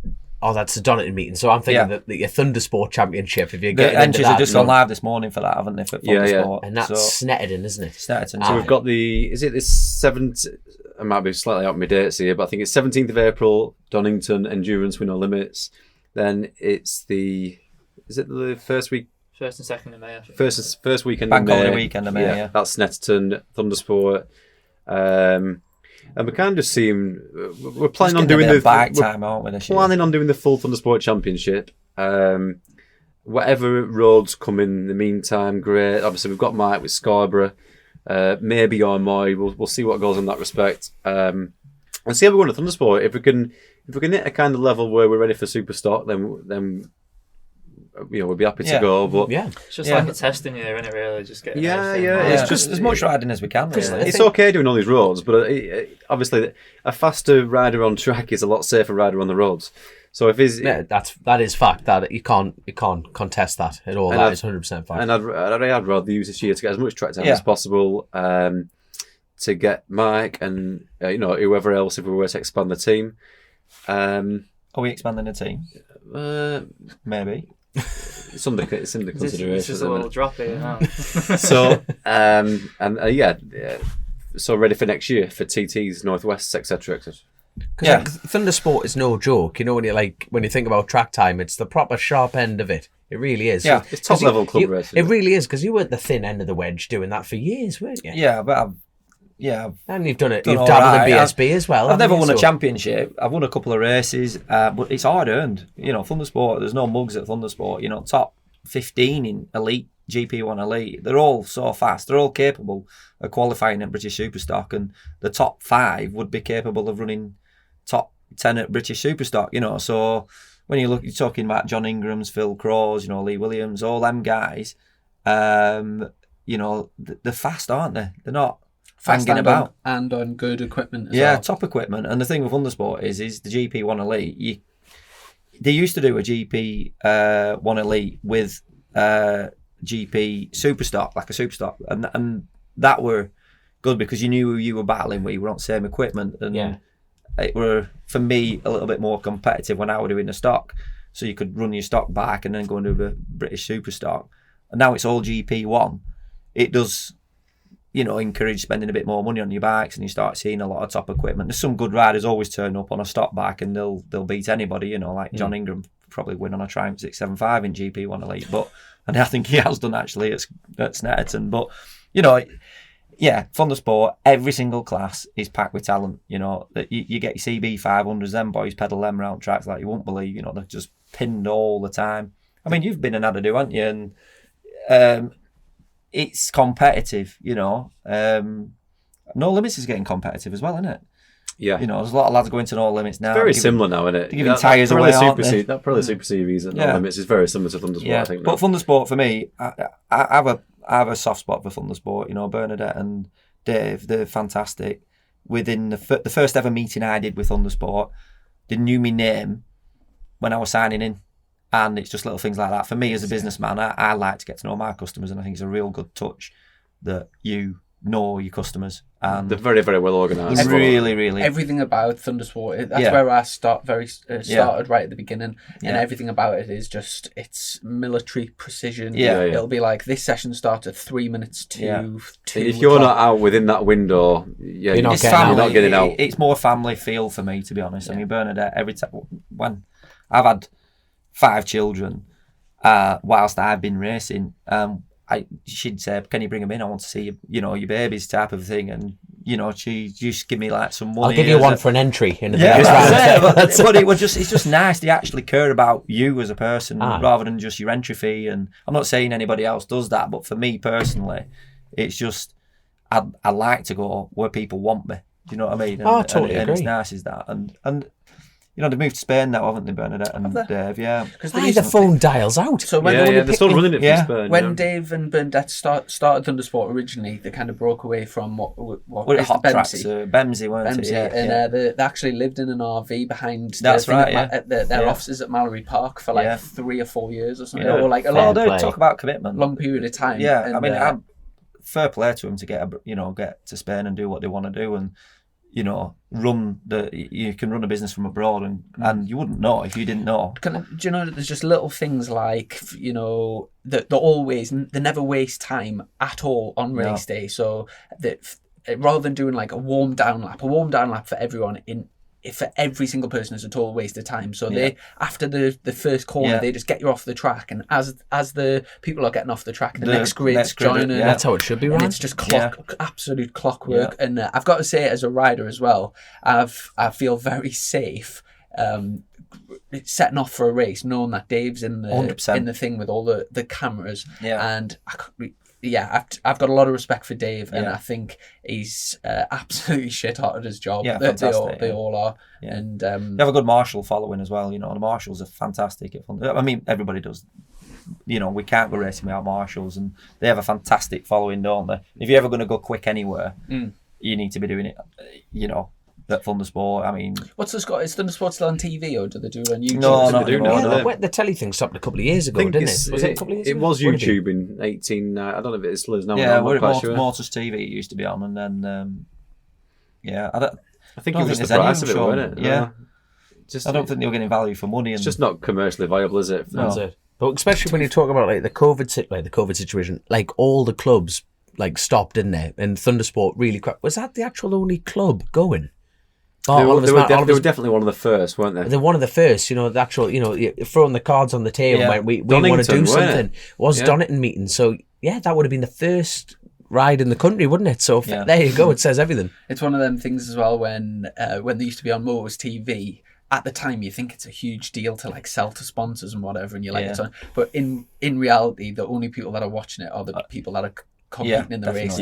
Oh, that's the Donington meeting. So I'm thinking that your Thundersport Championship, if you're getting the entries have just gone live live this morning for that, haven't they? For Thundersport. And that's Snetterton, isn't it? Snetterton. So we've got is it the 7th? I might be slightly out of my dates here, but I think it's 17th of April, Donington Endurance with No Limits. Then it's the first week? First and second of May, I think. First weekend Bank of May. holiday weekend of May, yeah. That's Snetterton, Thundersport. And we kind of seem we're planning on doing the bike time, aren't we? This year? Planning on doing the full Thundersport Championship. Whatever roads come in the meantime, great. Obviously, we've got Mike with Scarborough, maybe Armoy. We'll see what goes in that respect. And see how we go to Thundersport. If we can hit a kind of level where we're ready for super stock, then we'll be happy to go. But it's just like a testing year, isn't it? Really, just getting It's just as much riding as we can. Really. It's okay doing all these roads, but obviously a faster rider on track is a lot safer rider on the roads. So if that is fact that you can't contest that at all. That is 100% fact. And I'd rather use this year to get as much track time as possible to get Mike and whoever else if we were to expand the team. Are we expanding the team? Maybe. It's under consideration. This is a little drop here now. So so ready for next year for TTs, Northwest, etc. Because like, Thundersport is no joke. You know, when you think about track time, it's the proper sharp end of it. It really is. Yeah, it's top level club racing. It really is, because you were at the thin end of the wedge doing that for years, weren't you? Yeah, but and you've done it. done You've all dabbled right. in BSB as well. I've never haven't won you? a championship. I've won a couple of races, but it's hard earned. You know, Thundersport. There's no mugs at Thundersport. You know, top 15 in elite GP1 elite. They're all so fast. They're all capable of qualifying at British Superstock, and the top 5 would be capable of running top 10 at British Superstock. You know, so when you're talking about John Ingram's, Phil Crowe's, you know, Lee Williams, all them guys. You know, they're fast, aren't they? They're not Fast hanging about. on good equipment as well. Top equipment. And the thing with Thundersport is the GP1 Elite. They used to do a GP1 Elite with GP Superstock, like a Superstock, and that were good because you knew who you were battling with. You were on the same equipment, and it were, for me, a little bit more competitive when I were doing the stock. So you could run your stock back and then go into a British Superstock. And now it's all GP1. It does, you know, encourage spending a bit more money on your bikes, and you start seeing a lot of top equipment. There's some good riders always turn up on a stock bike and they'll beat anybody, you know, like John Ingram probably win on a Triumph 675 in GP1 Elite, and I think he has done actually at Snetterton. But, you know, Thundersport, every single class is packed with talent. You know, you get your CB 500s, them boys pedal them round tracks like you won't believe. You know, they're just pinned all the time. I mean, you've been an Adadu, haven't you? And it's competitive, you know. No Limits is getting competitive as well, isn't it? Yeah. You know, there's a lot of lads going to No Limits now. Very similar now, isn't it? They're giving tyres away, aren't they? That probably Super Series at No Limits is very similar to Thundersport, I think. But Thundersport, for me, I have a soft spot for Thundersport. You know, Bernadette and Dave, they're fantastic. Within the first ever meeting I did with Thundersport, they knew my name when I was signing in. And it's just little things like that. For me as a businessman, I like to get to know my customers, and I think it's a real good touch that you know your customers. And they're very, very well organised. Really, really. Everything about Thundersport, that's where I started right at the beginning. And everything about it is just, it's military precision. It'll be like, this session starts at 3 minutes to 2 If you're not out within that window, you're not getting out. It's more family feel for me, to be honest. I mean, Bernadette, every time when I've had 5 children, whilst I've been racing, she'd say, "Can you bring them in? I want to see your babies," type of thing. And you know, she just give me like some money. I'll give you one for an entry in the but it's just nice. They actually care about you as a person rather than just your entry fee. And I'm not saying anybody else does that, but for me personally, it's just I like to go where people want me. Do you know what I mean? And, I totally agree. And it's nice as that. And you know, they've moved to Spain now, haven't they, Bernadette and Dave? Yeah. Because the phone dials out. So when they're still running it from Spain. When Dave and Bernadette started Thundersport originally, they kind of broke away from what is hot tracks, Bemsey. Bemsey, weren't it? Yeah. And they actually lived in an RV behind their offices at Mallory Park for like 3 or 4 years or something. Or like a long talk about commitment. Long period of time. Yeah, and, I mean, I'm fair play to them to get to Spain and do what they want to do, and you know, you can run a business from abroad, and you wouldn't know if you didn't know. Do you know that there's just little things like, you know, that they never waste time at all on race day. So that rather than doing like a warm down lap for everyone for every single person is a total waste of time. So they, after the first corner, they just get you off the track, and as the people are getting off the track, the next grid's joining. That's how it should be, right? And it's just absolute clockwork. And I've got to say, as a rider as well, I feel very safe setting off for a race, knowing that Dave's in the 100%. In the thing with all the cameras, and I've got a lot of respect for Dave, and I think he's absolutely shit hot at his job. Yeah, they all are. Yeah. And they have a good marshal following as well. You know, the marshals are fantastic. I mean, everybody does. You know, we can't go racing without marshals, and they have a fantastic following, don't they? If you're ever going to go quick anywhere, you need to be doing it. You know, at Thundersport. I mean, what's the score? Is Thundersport still on TV, or do they do it on YouTube? No, they do now. The telly thing stopped a couple of years ago, didn't it? Was it a couple of years ago? It was YouTube in 18. I don't know if it still is now. Yeah, I'm not quite sure. Motors TV it used to be on, and then I think it was just the price of it, wasn't it? Yeah. I don't think they were getting value for money. It's just not commercially viable, is it? That's it. But especially when you talk about like the COVID situation, like all the clubs like stopped, didn't they? And Thundersport really was that the actual only club going? They were definitely one of the first, weren't they? They're one of the first, the actual, throwing the cards on the table. Yeah. We want to do something. It was Yeah. Donington meeting. So, yeah, that would have been the first ride in the country, wouldn't it? So, there you go. It says everything. It's one of them things as well when they used to be on Motors TV. At the time, you think it's a huge deal to like sell to sponsors and whatever, and you're like, it's on. But in reality, the only people that are watching it are the people that are competing in the race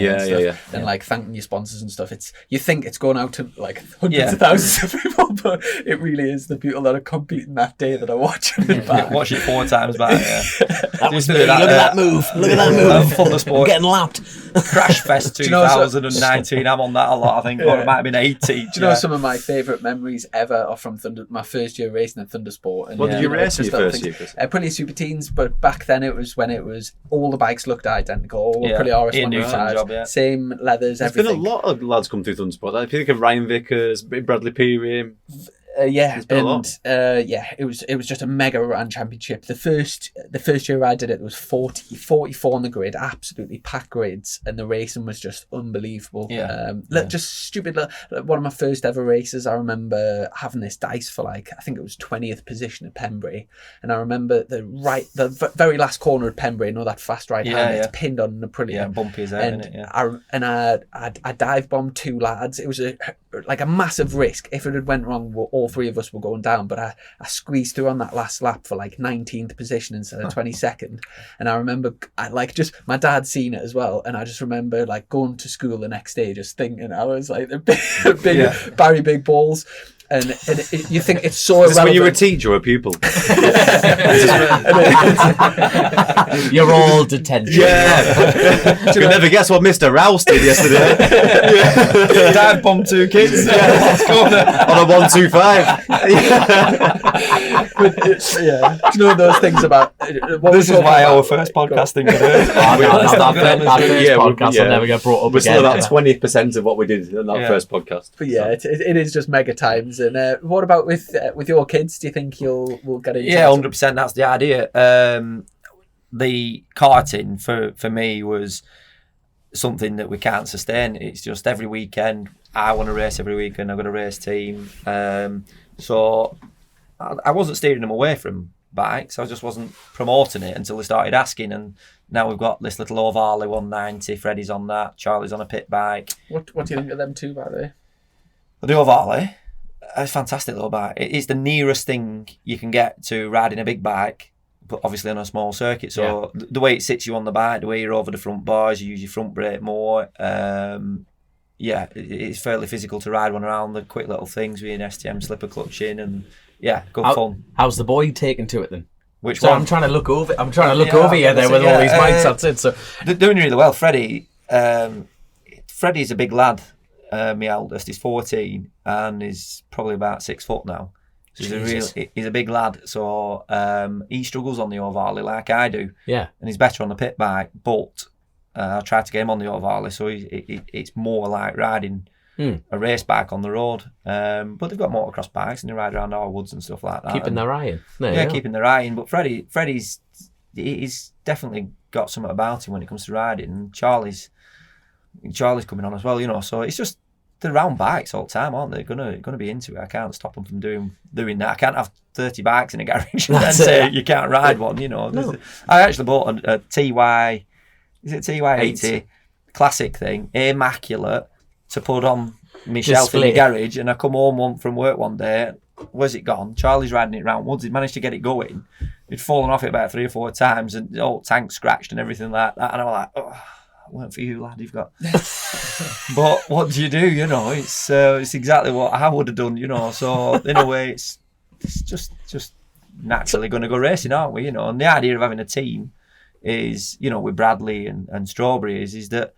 and like thanking your sponsors and stuff. You think it's going out to like hundreds of thousands of people, but it really is the people that are competing that day that are watching it back. Watch it 4 times back. That was me. Look at that move. Look at that move. Thundersport. Getting lapped. Crash Fest 2019. I'm on that a lot, I think. Or it might have been 80. Do you know some of my favourite memories ever are from my first year racing at Thundersport? And what did you race in your first year, Chris? Probably Super Teens, but back then it was when all the bikes looked identical. All pretty RS1 same leathers, everything. There's been a lot of lads come through Thundersport. I think of Ryan Vickers, Bradley Peary. It was just a mega run championship. The first year I did it, there was 44 on the grid, absolutely packed grids, and the racing was just unbelievable. Just stupid. One of my first ever races, I remember having this dice for I think it was 20th position at Pembury, and I remember the very last corner at Pembury, that fast right hand, it's pinned on an Aprilia. Yeah, bumpy as hell, isn't it? I dive bombed 2 lads. It was a massive risk. If it had went wrong, all 3 of us were going down, but I squeezed through on that last lap for 19th position instead of 22nd. And I remember my dad seen it as well, and I just remember going to school the next day just thinking I was like the big Barry Big Balls. And you think it's so irrelevant. When you were a teacher or a pupil? You're all detention. Yeah. You'll never guess what Mr. Rouse did yesterday. Dad bombed 2 kids. On a 125. Do you know those things about... This is why our first podcasting today. Podcast will never get brought up We're again. still about 20% of what we did in that first podcast. But it is just mega times. And what about with your kids? Do you think we'll get into? Yeah, 100%. That's the idea. The karting for me was something that we can't sustain. It's just every weekend. I want to race every weekend. I've got a race team. So I wasn't steering them away from bikes. I just wasn't promoting it until they started asking. And now we've got this little O'Varley 190. Freddie's on that. Charlie's on a pit bike. What do you think of them two, by the way? The O'Varley. It's a fantastic little bike. It's the nearest thing you can get to riding a big bike, but obviously on a small circuit. So the way it sits you on the bike, the way you're over the front bars, you use your front brake more. It's fairly physical to ride one around the quick little things with an STM slipper clutch in, and good fun. How's the boy taken to it then? Which one? I'm trying to look over. I'm trying to look over here there with all these bikes. That's it. So they're doing really well. Freddie's a big lad. My eldest is 14 and is probably about 6 foot now. So he's a big lad. So he struggles on the O'Varley like I do. Yeah. And he's better on the pit bike. But I tried to get him on the O'Varley, so it's more like riding a race bike on the road. But they've got motocross bikes and they ride around our woods and stuff like that. Keeping their eye in. Keeping their eye in. But Freddie's definitely got something about him when it comes to riding. And Charlie's coming on as well, so it's just they're around bikes all the time, aren't they? They're gonna be into it. I can't stop them from doing that. I can't have 30 bikes in a garage and then say you can't ride one, No. I actually bought a TY, is it TY80 classic thing, immaculate, to put on my shelf in the garage, and I come home from work one day, where's it gone? Charlie's riding it around woods, he'd managed to get it going. It'd fallen off it about 3 or 4 times and the old tank scratched and everything like that, and I'm like, weren't for you, lad. You've got. But what do? It's exactly what I would have done. So in a way, it's just naturally going to go racing, aren't we? And the idea of having a team is, with Bradley and Strawberry is that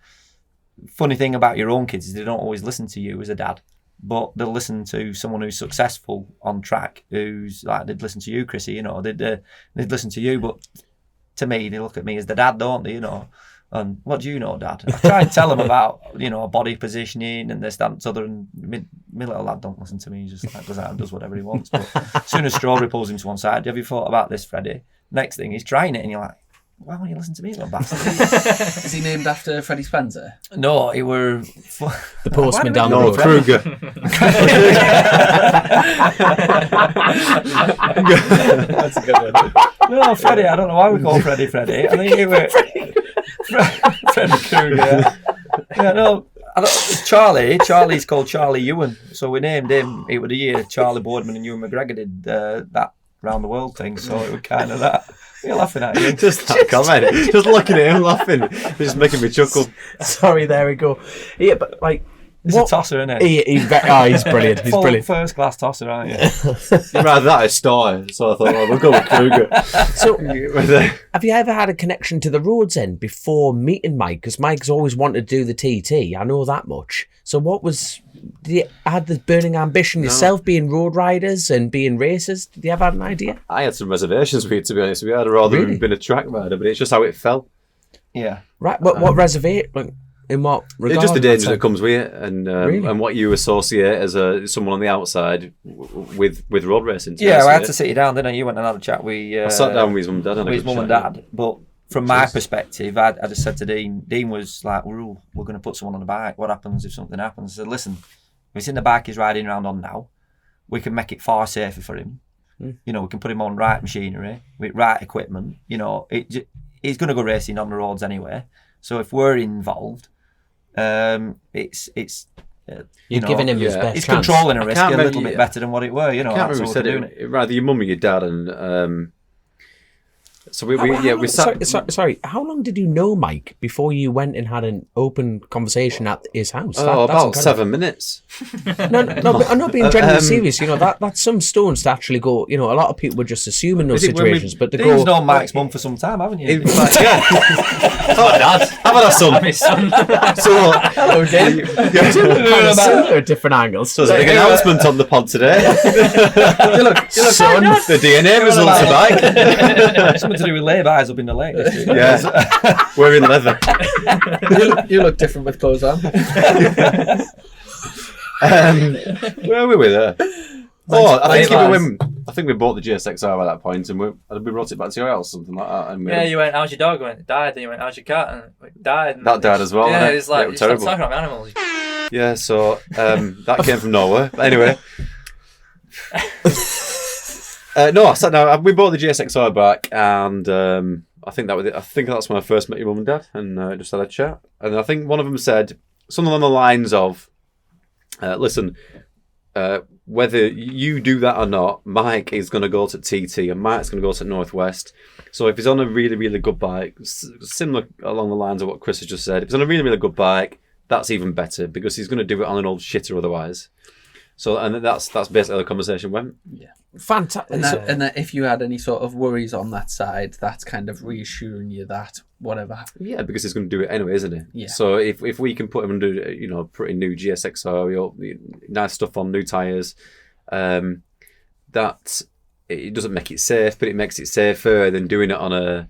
funny thing about your own kids is they don't always listen to you as a dad, but they'll listen to someone who's successful on track, who's like they'd listen to you, Chrissy. They'd listen to you, but to me, they look at me as the dad, don't they? And what do you know, Dad? I try and tell them about, body positioning and this, that, and other. And my little lad don't listen to me. He just goes out and does whatever he wants. But as soon as Strawberry pulls him to one side, have you thought about this, Freddie? Next thing, he's trying it, and you're like, why won't you listen to me, little bastard? Is he named after Freddie Spencer? No, he were the postman down the road. Kruger. That's a good one. No, Freddie. I don't know why we call Freddie. I think it was Freddie Krueger. Yeah, no. Charlie's called Charlie Ewan, so we named him. It was the year Charlie Boardman and Ewan McGregor did that round the world thing, so it was kind of that. You're laughing at you. Just that comment. Just looking at him laughing. It's just making me chuckle. Sorry, there we go. Yeah, but like, he's a tosser, isn't he? He's brilliant. He's brilliant. First class tosser, aren't you? You'd rather that as Star, so I thought, we'll go with Kruger. So, have you ever had a connection to the roads end before meeting Mike? Because Mike's always wanted to do the TT. I know that much. So did you had the burning ambition yourself, being road riders and being racers? Did you ever have an idea? I had some reservations with you, to be honest. We had rather Really? been a track rider, but it's just how it fell. Yeah. Right. What reservation? Like, in what regard? It's just the danger that comes with it, and Really? and what you associate as someone on the outside with road racing. Yeah, I had to sit you down, didn't I? You went and had a chat with... I sat down with his mum and dad. with his mum and dad, but from my perspective, I just said to Dean was like, we're going to put someone on the bike. What happens if something happens? I said, listen, if it's in the bike he's riding around on now, we can make it far safer for him. You know, we can put him on right machinery, with right equipment. You know, he's going to go racing on the roads anyway. So if we're involved, it's You're giving him his best He's chance. controlling a risk a remember- little bit better than what it were. You know, I can't that's remember what who we're said doing it. Rather your mum or your dad, and so we sat. Sorry, how long did you know Mike before you went and had an open conversation at his house? That's about incredible. 7 minutes. No, but I'm not being genuinely serious. You know, that's some stones to actually go. You know, a lot of people were just assuming those Is it when situations, but to Dean's go. known Mike's mum for some time, haven't you? In fact, yeah. How about our son? My son. So, Hello, Dean. Similar different angles. so there's a big announcement on the pod today. you look, Son, The DNA results are back. something to do with lay-bys up in the lake district. Yeah, we're in leather. You look different with clothes on. Where were we there? I think we bought the GSXR at that point, and we brought it back to your house, something like that. And Yeah, you went, how's your dog? I went, it died. Then you went, how's your cat? And it died. And That died as well, Yeah, didn't it? it's like, Yeah, it you was stopped terrible. talking about animals. Yeah, so that came from nowhere. But anyway. No, I sat down. We bought the GSXR back, and I think that was it. I think that's when I first met your mum and dad, and just had a chat. And I think one of them said something along the lines of, "Listen, whether you do that or not, Mike is going to go to TT, and Mike's going to go to Northwest. So if he's on a really, really good bike, similar along the lines of what Chris has just said, if he's on a really, really good bike, that's even better because he's going to do it on an old shitter otherwise." So, and that's basically how the conversation went. fantastic. And that if you had any sort of worries on that side, that's kind of reassuring you that whatever happens. Yeah, because he's going to do it anyway, isn't he? Yeah. So if we can put him under, pretty new GSXR, nice stuff on, new tyres, that it doesn't make it safe, but it makes it safer than doing it on a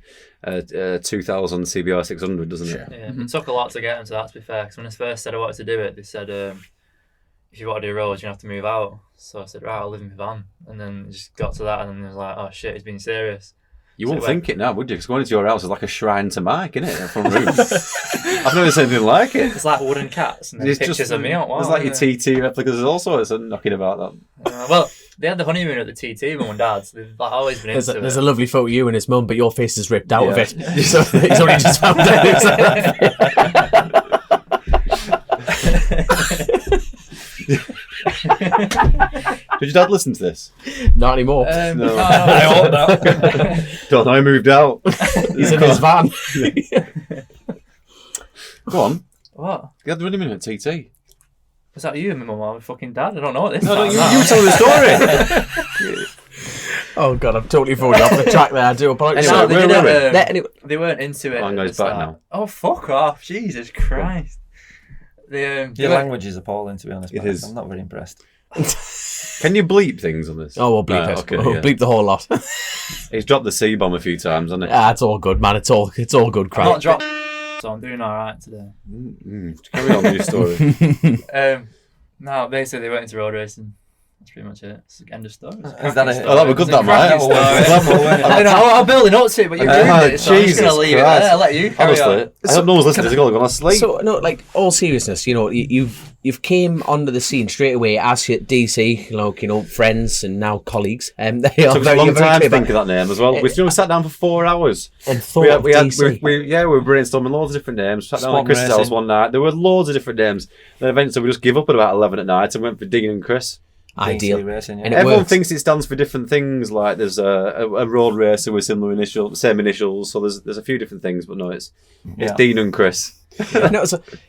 2000 CBR 600, doesn't it? Yeah, it took a lot to get them to that, to be fair. Because when I first said I wanted to do it, they said, if you want to do roads, you have to move out. So I said, right, I'll live in my van. And then it just got to that, and then it was like, oh shit, he's being serious. You wouldn't think it now, would you? Because going into your house is like a shrine to Mike, isn't it? A front room. I've never seen anything like it. It's like wooden cats and then It's pictures just- of me on There's like your TT replicas, there's all sorts of knocking about that. Well, they had the honeymoon at the TT, mum and dad's. They've always been into There's a it. lovely photo of you and his mum, but your face is ripped out of Yeah. it. So he's only just found out. Did your dad listen to this? Not anymore. No. I hope not. Don't know, I moved out. He's in his van. Go on. What? You had the running minute at TT. Was that you and my mum or my fucking dad? I don't know what this No, is. you tell the story. Oh god, I've totally fallen off the track there. I do apologise. Anyway, they where did were it, we? Anyway, They weren't into it. Oh, at no, the he's back start. now. Oh, fuck off. Jesus Christ. They Your went- language is appalling, to be honest. It Mike. is. I'm not very impressed. Can you bleep things on this? we'll bleep it. Okay, We'll yeah. bleep the whole lot. He's dropped the C-bomb a few times, hasn't he? It's all good, man. It's all good I'm crap. not dropped, so I'm doing alright today. Carry on with your story. No, basically they went into road racing. That's pretty much it. It's the end of story. Is that it? Oh, that was good, that, mate. I'll build an up to it, but you're doing it, so I'm just going to leave it there. I'll let you carry on. Honestly, I hope no one's listening. They're going to go asleep. So no, like all seriousness, you've came onto the scene straight away as your DC, friends and now colleagues, and they are Took us a long time to think of that name as well. We sat down for 4 hours and thought we were brainstorming loads of different names. Sat down at Chris's house one night. There were loads of different names. Then eventually we just give up at about 11 at night and went for Dean and Chris. Ideal. Racing, yeah. And everyone thinks it stands for different things. Like there's a road racer with similar same initials. So there's a few different things, but no, it's Dean and Chris. No,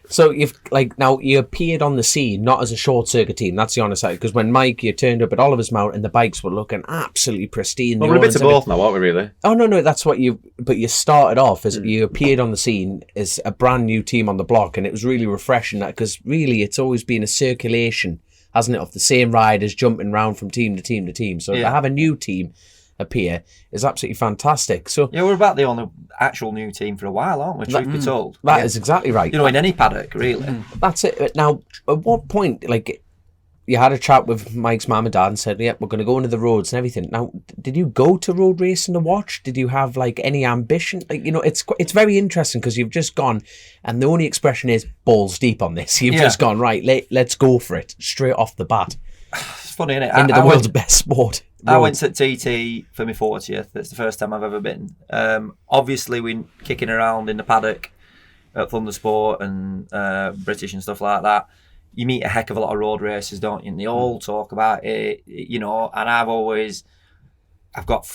so you've now you appeared on the scene not as a short circuit team. That's the honest side. Because when you turned up at Oliver's Mount and the bikes were looking absolutely pristine. Well, we're a bit of both now, aren't we? Really? Oh no, that's what you. But you started off as you appeared on the scene as a brand new team on the block, and it was really refreshing. That because really it's always been a circulation, hasn't it, of the same riders jumping around from team to team to team. So to have a new team appear is absolutely fantastic. So we're about the only actual new team for a while, aren't we? Truth be told, that is exactly right. In any paddock, really. That's it. Now, at what point, you had a chat with Mike's mum and dad and said, "Yeah, we're going to go into the roads and everything." Now, did you go to road racing to watch? Did you have any ambition? It's very interesting because you've just gone, and the only expression is balls deep on this. You've just gone right. Let's go for it straight off the bat. It's funny, isn't it? Into the world's best sport. I went to TT for my 40th. That's the first time I've ever been. Obviously, we're kicking around in the paddock at Thundersport and British and stuff like that. You meet a heck of a lot of road racers, don't you? And they all talk about it, and I've got,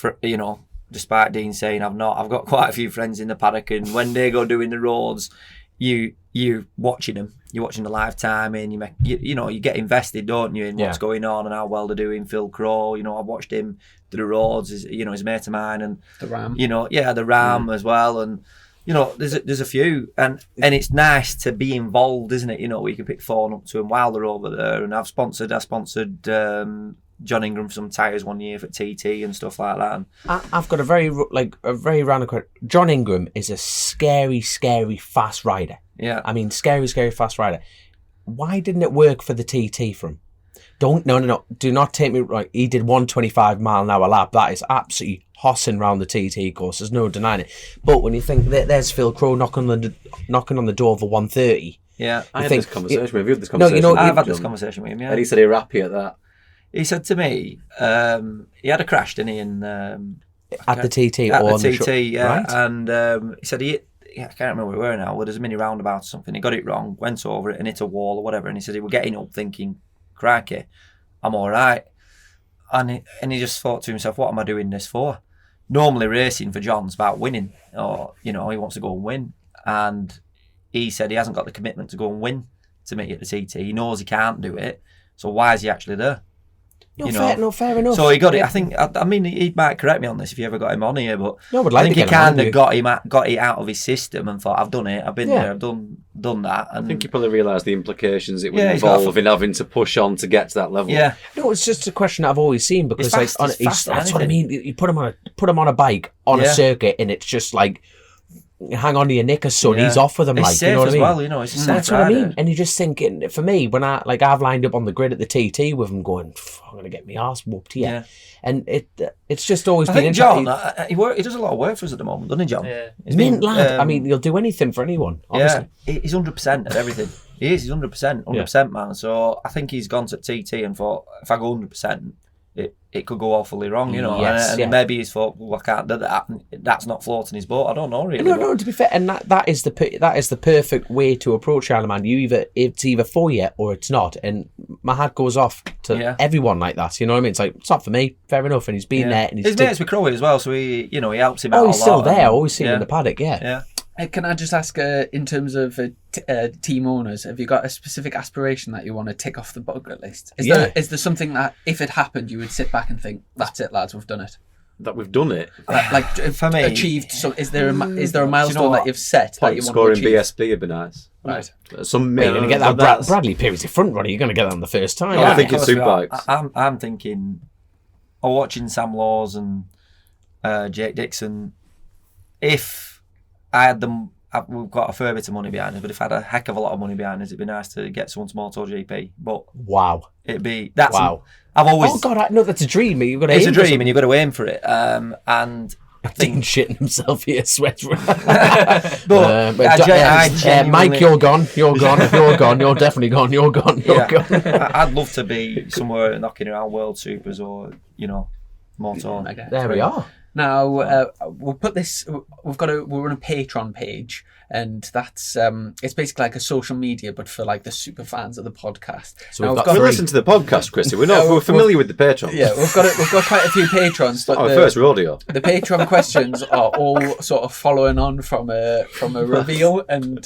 despite Dean saying I've got quite a few friends in the paddock, and when they go doing the roads, you watching them. You're watching the live timing. You get invested, don't you, in what's going on and how well they're doing. Phil Crow, I've watched him do the roads. He's a mate of mine, and the Ram. The Ram as well, and there's a few, and it's nice to be involved, isn't it? We can pick phone up to them while they're over there, and I sponsored John Ingram for some tyres one year for TT and stuff like that. And I've got a very random question. John Ingram is a scary fast rider. Yeah. I mean, scary fast rider. Why didn't it work for the TT for him? No. Do not take me right. He did 125 mile an hour lap. That is absolutely hossing around the TT course. There's no denying it. But when you think that there's Phil Crow knocking on the door for 130. Yeah. I had this conversation with you. I've had this conversation with him, yeah. And he said he was happy at that. He said to me, he had a crash, didn't he? At the TT at or the on TT, yeah. Right? And he said I can't remember where we were now. Well, there's a mini roundabout or something. He got it wrong, went over it and hit a wall or whatever. And he said he was getting up thinking, crikey, I'm all right. And he just thought to himself, what am I doing this for? Normally racing for John's about winning, or he wants to go and win. And he said he hasn't got the commitment to go and win to meet at the TT. He knows he can't do it. So why is he actually there? Fair enough. So he got it. I think. I mean, he might correct me on this if you ever got him on here, but I think he kind of got it out of his system and thought, "I've done it. I've been there. I've done that." And I think he probably realised the implications it would involve in having to push on to get to that level. Yeah. No, it's just a question I've always seen because it's fast, that's what I mean. You put him on a bike on a circuit, and it's just like, hang on to your knickers, son. He's off with him, it's like, safe you know what as I mean? Well, it's a safe that's what I rider. mean. And you're just thinking, for me, when I've lined up on the grid at the TT with him, going, I'm gonna get my arse whooped here. Yeah. And it's just always been interesting. John, he does a lot of work for us at the moment, doesn't he, John? Yeah. He's mint lad. I mean, he'll do anything for anyone. Obviously. Yeah, he's 100% at everything. He's 100%, man. So I think he's gone to TT and thought, if I go 100%, it could go awfully wrong, Yes, and maybe he's thought, well, I can't do that. That's not floating his boat. I don't know really. No. To be fair, and that is the perfect way to approach Isle of Man. It's either for you or it's not. And my hat goes off to everyone like that. You know what I mean? It's like, it's not for me. Fair enough. And he's been there. And his mates with Crowe as well, so he helps him out a lot. Oh, he's still there. I always see him in the paddock. Yeah. Can I just ask, in terms of team owners, have you got a specific aspiration that you want to tick off the bucket list? Is there something that, if it happened, you would sit back and think, "That's it, lads, we've done it"? That we've done it. Like for me, achieved. So, is there a milestone that you've set that you want to achieve? Scoring BSB would be nice. Right. You're going to get that Bradley Pierce front runner. You're going to get that on the first time. I'm thinking superbikes. I'm thinking, watching Sam Laws and Jake Dixon. If I had them we've got a fair bit of money behind us, but if I had a heck of a lot of money behind us, it'd be nice to get someone to MotoGP. But wow, I've always. Oh God, no, that's a dream. You've got to it's aim a dream, and you've got to aim for it. And I Dean think shitting himself here, sweat. Mike, you're gone. You're definitely gone. You're gone. I'd love to be somewhere knocking around World Supers or Moto. There we are. Now we'll put this. We're on a Patreon page, and that's it's basically like a social media, but for like the super fans of the podcast. So now, we listen to the podcast, Chrissy. We're familiar with the Patreon. Yeah, we've got quite a few patrons. But First rodeo. The Patreon questions are all sort of following on from a reveal, and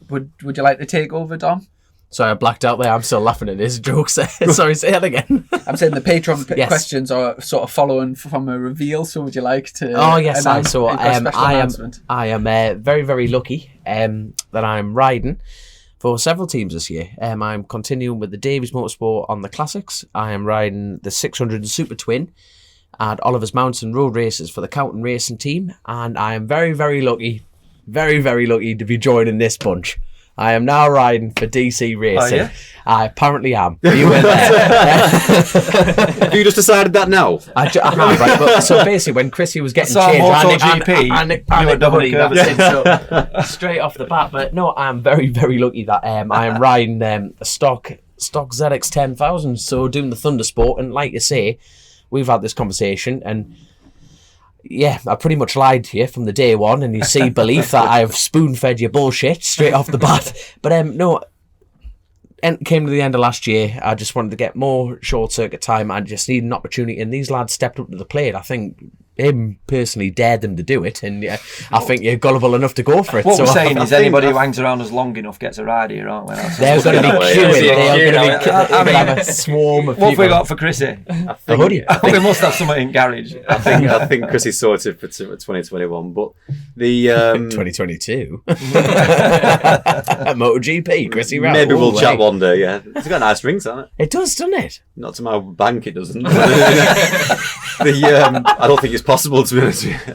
would you like to take over, Dom? Sorry, I blacked out there. I'm still laughing at his jokes. Sorry, say that again. I'm saying the Patreon questions are sort of following from a reveal. So would you like to? Oh yes, I am very, very lucky that I'm riding for several teams this year. I'm continuing with the Davies Motorsport on the classics. I am riding the 600 Super Twin and Oliver's Mountain Road Races for the Counting Racing team, and I am very, very lucky to be joining this bunch. I am now riding for DC Racing. Oh, yeah? I apparently am. You were there. Have you just decided that now? I have, right? But, so basically, when Chrissy was getting changed, straight off the bat. But no, I'm very, very lucky that I am riding a stock ZX 10,000. So doing the Thunder Sport, and like you say, we've had this conversation and. Yeah, I pretty much lied to you from the day one, and you see belief that I've spoon-fed your bullshit straight off the bat. But no, and came to the end of last year. I just wanted to get more short-circuit time. I just needed an opportunity, and these lads stepped up to the plate. I think him personally dared them to do it, and I think you're gullible enough to go for it. What we're saying is anybody who hangs around us long enough gets a ride here, aren't we? They're going to be queuing. They're going to have a swarm of people. What have we got for Chrissy? A hoodie. We must have something in garage. I think Chrissy's sorted for 2021, but the 2022 MotoGP, Chrissy Rouse. Maybe we'll chat one day. Yeah, it's got nice rings, hasn't it? It does, doesn't it? Not to my bank, it doesn't. I don't think it's possible, to be honest with you.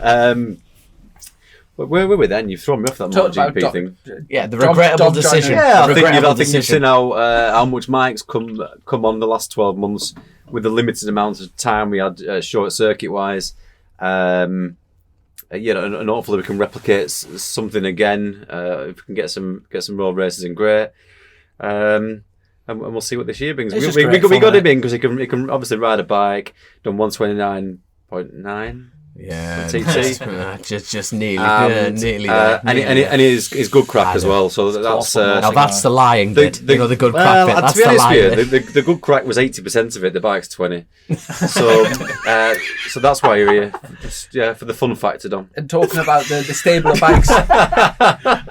Where were we then? You've thrown me off that MotoGP thing. Yeah, the regrettable decision. Yeah, I think you've seen how much Mike's come on the last 12 months with the limited amount of time we had short circuit wise. And hopefully we can replicate something again. If we can get some road races in, great. And we'll see what this year brings. We got him in because he can obviously ride a bike. Done 129.9. Yeah, TT. just nearly there. And he's good crack as well. So that's now that's the lying bit. The good crack bit. That's to be honest with you, the good crack was 80% of it. The bike's 20. So that's why you're here. Just, for the fun factor, Dom. And talking about the stable of bikes. I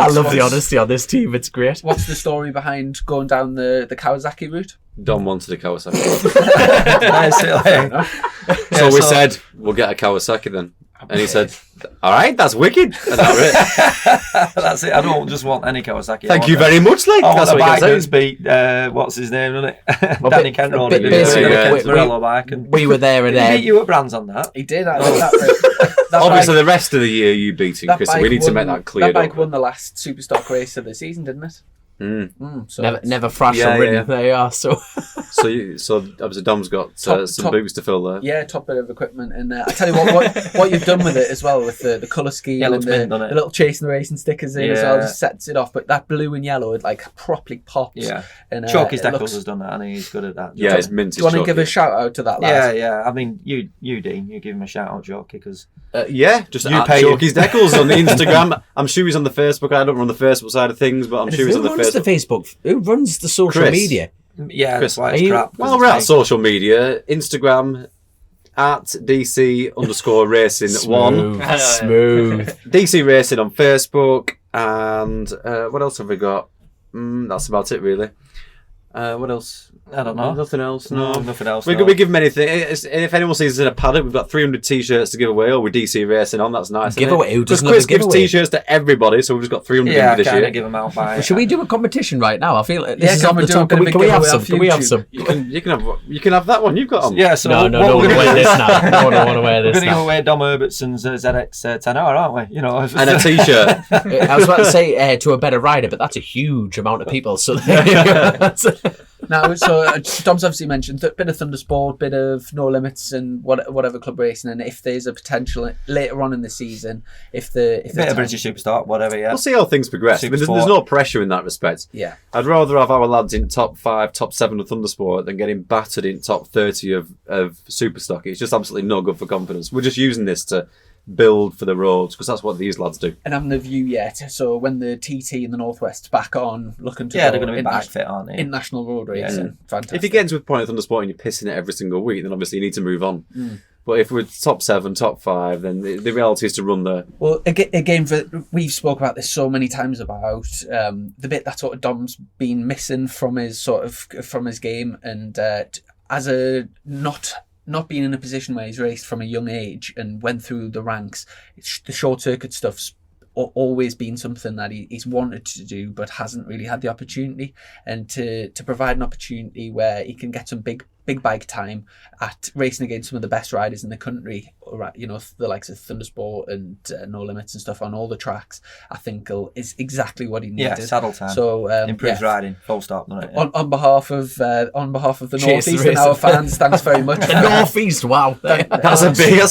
love the honesty on this team. It's great. What's the story behind going down the Kawasaki route? Dom wanted a Kawasaki. So we said, we'll get a Kawasaki then. And he said, all right, that's wicked. And that's it. I don't just want any Kawasaki. Thank you very much, Lee. That's what I got. Beat, what's his name, isn't it? Danny Kent rode it. We were there and he beat you at Brands on that. He did. Obviously, the rest of the year you beat him, Chris. We need to make that clear. That bike won the last Superstock race of the season, didn't it? So never thrashed or ridden. There you are. So obviously Dom's got some boots to fill there. Yeah, top bit of equipment, and I tell you what you've done with it as well, with the colour scheme and the little chasing the racing stickers in as well, just sets it off. But that blue and yellow, it like properly pops. Yeah, and Chalky's Deckles has done that, and he's good at that. Yeah, it's mint. Do you want to give a shout out to that lad? Yeah. I mean, you Dean, you give him a shout out, Chalky, because just at Chalky's Deckles on the Instagram. I'm sure he's on the Facebook. I don't run the Facebook side of things, but I'm sure he's on the Facebook. The Facebook? Who runs the social media? Yeah, Chris, crap. Well, we're at social media. Instagram at DC_racing1. Smooth. DC Racing on Facebook. And what else have we got? That's about it, really. What else? I don't know. Nothing else. No, nothing else. We give them anything. If anyone sees us in a paddock, we've got 300 t-shirts to give away. Or with DC Racing on, that's nice. Giveaway. Because Chris gives t-shirts to everybody, so we've just got 300 Yeah, this I year. kind of give them out by. Well, should we do a competition right now? I feel like this is can on we the do top. a Can big we have giveaway some? off Can we have YouTube? some? You can have that one. You've got on. Yeah. So No, what we're we're going to gonna wear do- this now. I don't want to wear We're this going to give now. away Dom Herbertson's ZX 10R, aren't we? You know, And a t-shirt. I was about to say to a better rider, but that's a huge amount of people. So No, so Dom's obviously mentioned a bit of Thundersport, bit of No Limits, and whatever club racing. And if there's a potential later on in the season, if bit of British Superstar, whatever. Yeah. We'll see how things progress. I mean, there's no pressure in that respect. Yeah. I'd rather have our lads in top 5, top 7 of Thundersport than getting battered in top 30 of Superstock. It's just absolutely no good for confidence. We're just using this to build for the roads because that's what these lads do. And haven't the view yet. So when the TT in the Northwest's back on, looking to Yeah, go they're going to be in back fit, aren't they? in national road racing. Fantastic. If you get into a point of Thundersport and you're pissing it every single week, then obviously you need to move on. But if we're top 7, top 5, then the reality is to run there. Well, again, we've spoke about this so many times about the bit that sort of Dom's been missing from his game, and as a not being in a position where he's raced from a young age and went through the ranks, the short circuit stuff's always been something that he's wanted to do but hasn't really had the opportunity, and to provide an opportunity where he can get some big bike time at racing against some of the best riders in the country, you know, the likes of Thundersport and No Limits and stuff on all the tracks, I think is exactly what he needed. Yeah, saddle time. So improves riding, full stop, doesn't it? Yeah. On behalf of the Cheers Northeast to and our racing. fans, thanks very much. the Northeast, wow. That's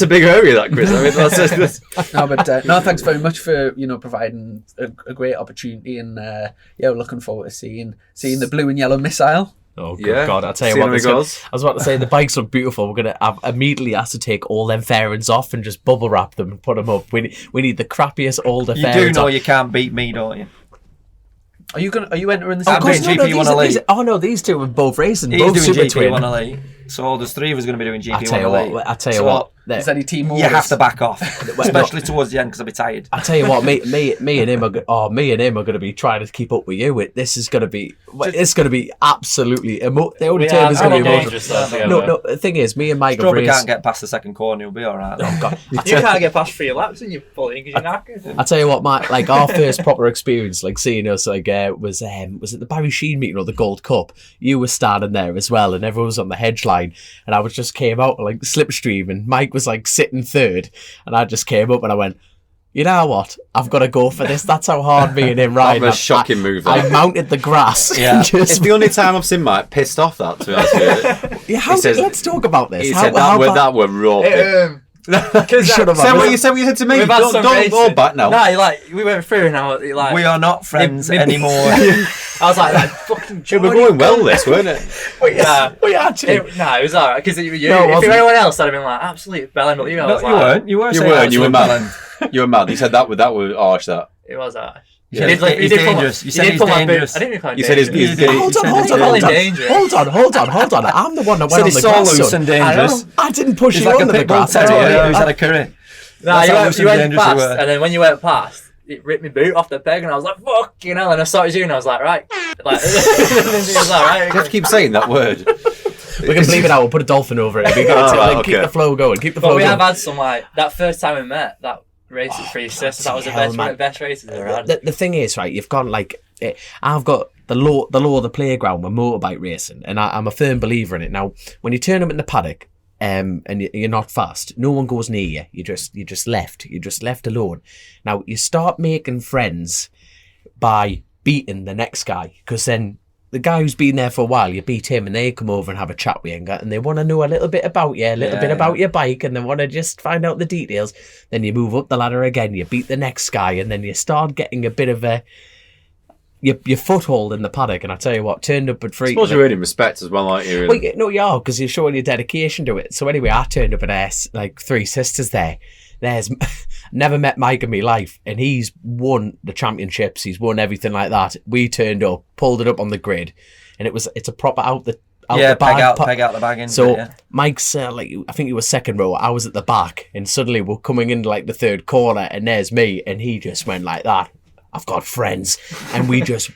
a big area, that, Chris. I mean, that's No, thanks very much for providing a great opportunity, and we're looking forward to seeing the blue and yellow missile. Oh good Yeah. God! I tell you See what, how it goes. I was about to say the bikes look beautiful. We're gonna immediately have to take all them fairings off and just bubble wrap them and put them up. We need the crappiest older You fairings. do know on. you can't beat me, don't you? Are you entering the I'm Of course, doing no, GP1 these, Elite. these, oh no, these two are both racing, He's both doing super twin. GP1 Elite. So there's 3 of us going to be doing GP1 I tell you Elite. what, I tell you So what. Is that any team You orders? have to back off, especially towards the end because I'll be tired. I tell you what, me and him are going to be trying to keep up with you. This is going to be absolutely the only term is going to be emotional. No, the thing is, me and Mike have Strawberry raced. can't get past the second corner, you'll be alright. Oh God! You can't get past 3 laps and you're fully because you're knackered. I tell you what, our first proper experience, seeing us, was it the Barry Sheen meeting or the Gold Cup? You were standing there as well, and everyone was on the hedge line, and I just came out slipstream, and Mike was sitting third, and I just came up and I went, you know what? I've got to go for this. That's how hard me and him ride. a shocking move. I mounted the grass. Yeah. It's the only time I've seen Mike pissed off, that, to be honest with you. Yeah, let's talk about this. He said that were raw. Shut up, Say what you said to me. We've had some Don't racing. go back now. No, we went through now. We are not friends anymore. I was like fucking. It was going well, this, weren't it? We actually. It was alright because if wasn't. anyone else, I'd have been like absolute belling. But you know, No, you weren't. You weren't. You were mad. You were mad. You said that was harsh. That. It was harsh. Yeah. He's dangerous. You said he's dangerous. I didn't even call him You said dangerous. he's Hold on. I'm the one that went Said on he's the so grass. loose son. and dangerous. I didn't push He's you like a under the pit bull grass. terrier who's had a curry. Nah, That's how you went dangerous you past, were. and then when you went past, it ripped my boot off the peg, and I was like, "Fucking hell!" And I started you, and I was like, "Right," like, it was like, right. You have to keep saying that word. We can leave it out. We'll put a dolphin over it. Keep the flow going. Keep the flow But we going. have had some that first time we met, that race at Three Sisters, that was the hell, best, man. one of the best races I've ever had. The thing is, right, you've gone I've got the law of the playground with motorbike racing, and I'm a firm believer in it. Now, when you turn up in the paddock, and you're not fast, no one goes near you. You're just left alone. Now you start making friends by beating the next guy, because then the guy who's been there for a while, you beat him, and they come over and have a chat with you, and they want to know a little bit about you, about your bike, and they want to just find out the details. Then you move up the ladder again, you beat the next guy, and then you start getting a bit of your foothold in the paddock. And I tell you what, turned up at 3. I suppose you're earning respect as well, aren't you? Well, no, you are, because you're showing your dedication to it. So anyway, I turned up at Three Sisters there. There's never met Mike in my life, and he's won the championships. He's won everything like that. We turned up, pulled it up on the grid, and it's a proper out the bag. Peg out the bag. So Mike's I think he was second row. I was at the back, and suddenly we're coming into the third corner, and there's me, and he just went like that. I've got friends, and we just,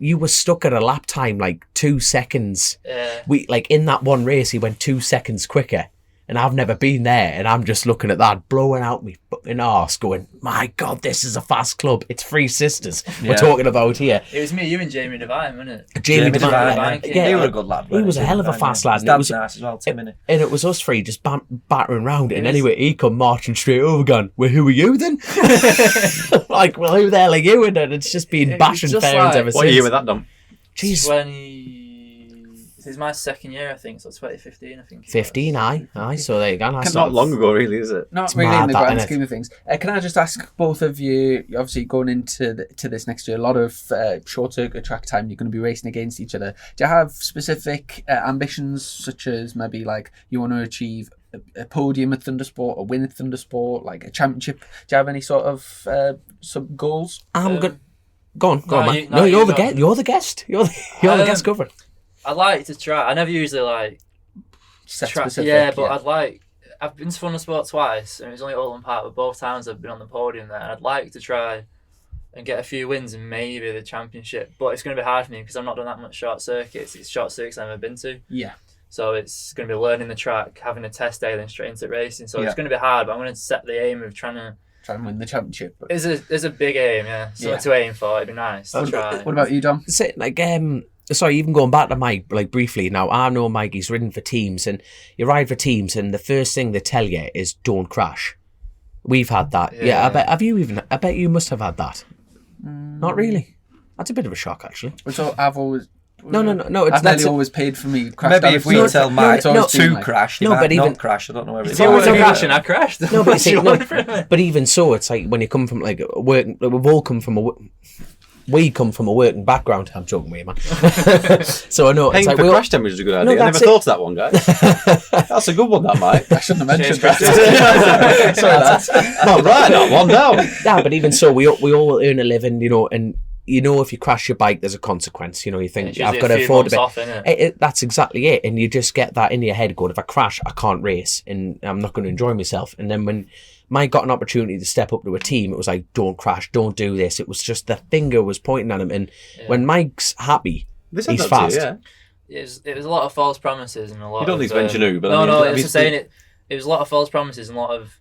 you were stuck at a lap time like 2 seconds. Yeah. We like in that one race, he went 2 seconds quicker. And I've never been there, and I'm just looking at that, blowing out me fucking arse, going, my God, this is a fast club. It's Three Sisters we're talking about here. It was me, you and Jamie Devine, wasn't it? Jamie Devine. Yeah, he was a good lad. He was a hell of a fast lad. His dad's nice as well, Tim, innit? And it was us three just battering around it. And anyway, he come marching straight over, going, well, who are you then? Like, well, who the hell are you? And then it's just been bashing parents ever since. What year was that done? Jeez. This is my second year, I think, so 2015, I think. 15, aye. So there you go. It's not long ago, really, is it? Not It's really mad, in the that, grand innit? scheme of things. Can I just ask both of you, obviously going into to this next year, a lot of short circuit track time, you're going to be racing against each other. Do you have specific ambitions, such as maybe like you want to achieve a podium at Thundersport, a win at Thundersport, like a championship? Do you have any sort of sub goals? I'm good. Go on, man. No, You're the go. guest. You're the guest. You're the guest covering. I'd like to try. I never usually like Set try. specific, Yeah, but I've been to Thundersport twice, and it was only Oldham Park, but both times I've been on the podium there. And I'd like to try and get a few wins and maybe the championship. But it's going to be hard for me because I've not done that much short circuits. It's short circuits I've never been to. Yeah. So it's going to be learning the track, having a test day, then straight into racing. So it's going to be hard, but I'm going to set the aim of trying to win the championship. There's a big aim, yeah. Something to aim for. It'd be nice to try. What about you, Dom? Sorry, even going back to Mike, like briefly. Now I know Mike. He's ridden for teams, and you ride for teams, and the first thing they tell you is don't crash. We've had that. Yeah, I bet. Have you even? I bet you must have had that. Not really. That's a bit of a shock, actually. So I've always. No. I've nearly always paid for me. Maybe if we tell Mike to crash, he might but even not crash. I don't know where If you were crashing, I crashed. no, but see, but even so, it's like when you come from like work. We've all come from we come from a working background. I'm joking with you, man. So I know it's Paying like for crash damage is a good idea. I never that's it. thought of that one, guys. That's a good one, that, Mike. I shouldn't have mentioned Change that. Sorry, lads. Not right, that one down. Yeah, but even so, we all earn a living, you know, and you know if you crash your bike, there's a consequence. You know, you think I've got to afford a bit. Off, innit? That's exactly it, and you just get that in your head. Going, if I crash, I can't race, and I'm not going to enjoy myself. And then when Mike got an opportunity to step up to a team, it was like, don't crash, don't do this. It was just the finger was pointing at him, and when Mike's happy, he's fast. It was a lot of false promises and a lot. You don't need to mention who, but no, it's just saying it. It was a lot of false promises and a lot of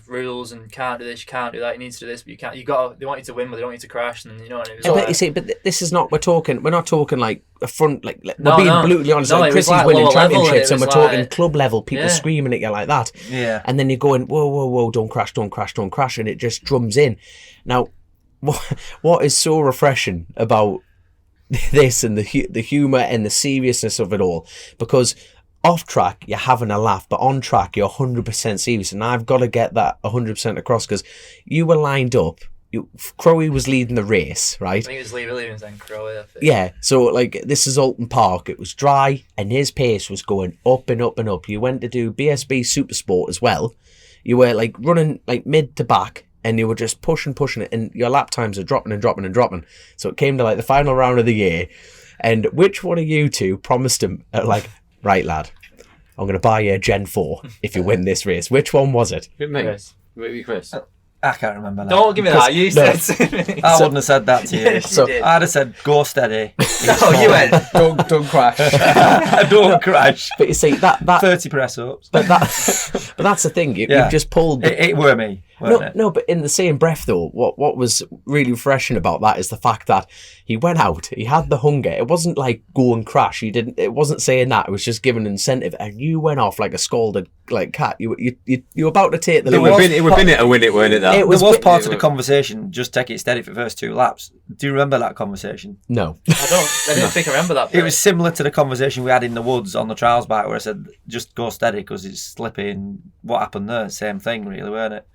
rules and can't do this, you can't do that, you need to do this, but you can't. They want you to win, but they don't want you to crash, and you know. And it was But you see, but this is not. We're not talking like a front. Like we're No, being no. brutally honest. No, like it was Chrissy's like winning lower level, championships, it and we're was talking like- club level. People screaming at you like that. Yeah. And then you're going, whoa, don't crash, and it just drums in. Now, what is so refreshing about this and the humour and the seriousness of it all, because off track you're having a laugh, but on track you're 100% serious, and I've got to get that 100% across, because you were lined up. Crowley was leading the race, right? I think it was Lee Williams and Crowley. I think. Yeah, so like this is Alton Park. It was dry, and his pace was going up and up and up. You went to do BSB Supersport as well. You were like running like mid to back, and you were just pushing it, and your lap times are dropping. So it came to like the final round of the year, and which one of you two promised him like, right lad, I'm going to buy you a Gen 4 if you win this race? Which one was it? Chris. Maybe Chris. I can't remember that. Don't give me that. You said to me. I wouldn't have said that to you. Yes, you did. I'd have said, go steady. Oh, you went. Don't crash. Don't crash. But you see that 30 press ups. but that's the thing. You've just pulled. It were me. No, but in the same breath though, what was really refreshing about that is the fact that he went out, he had the hunger. It wasn't like go and crash. It wasn't saying that. It was just giving an incentive, and you went off like a scalded like cat. You were about to take the lead. It would have been it a win, it weren't it? That There was part of the conversation, just take it steady for the first 2 laps. Do you remember that conversation? No. I didn't think I remember that. It was similar to the conversation we had in the woods on the trials bike, where I said, just go steady because it's slippy. And what happened there? Same thing, really, weren't it?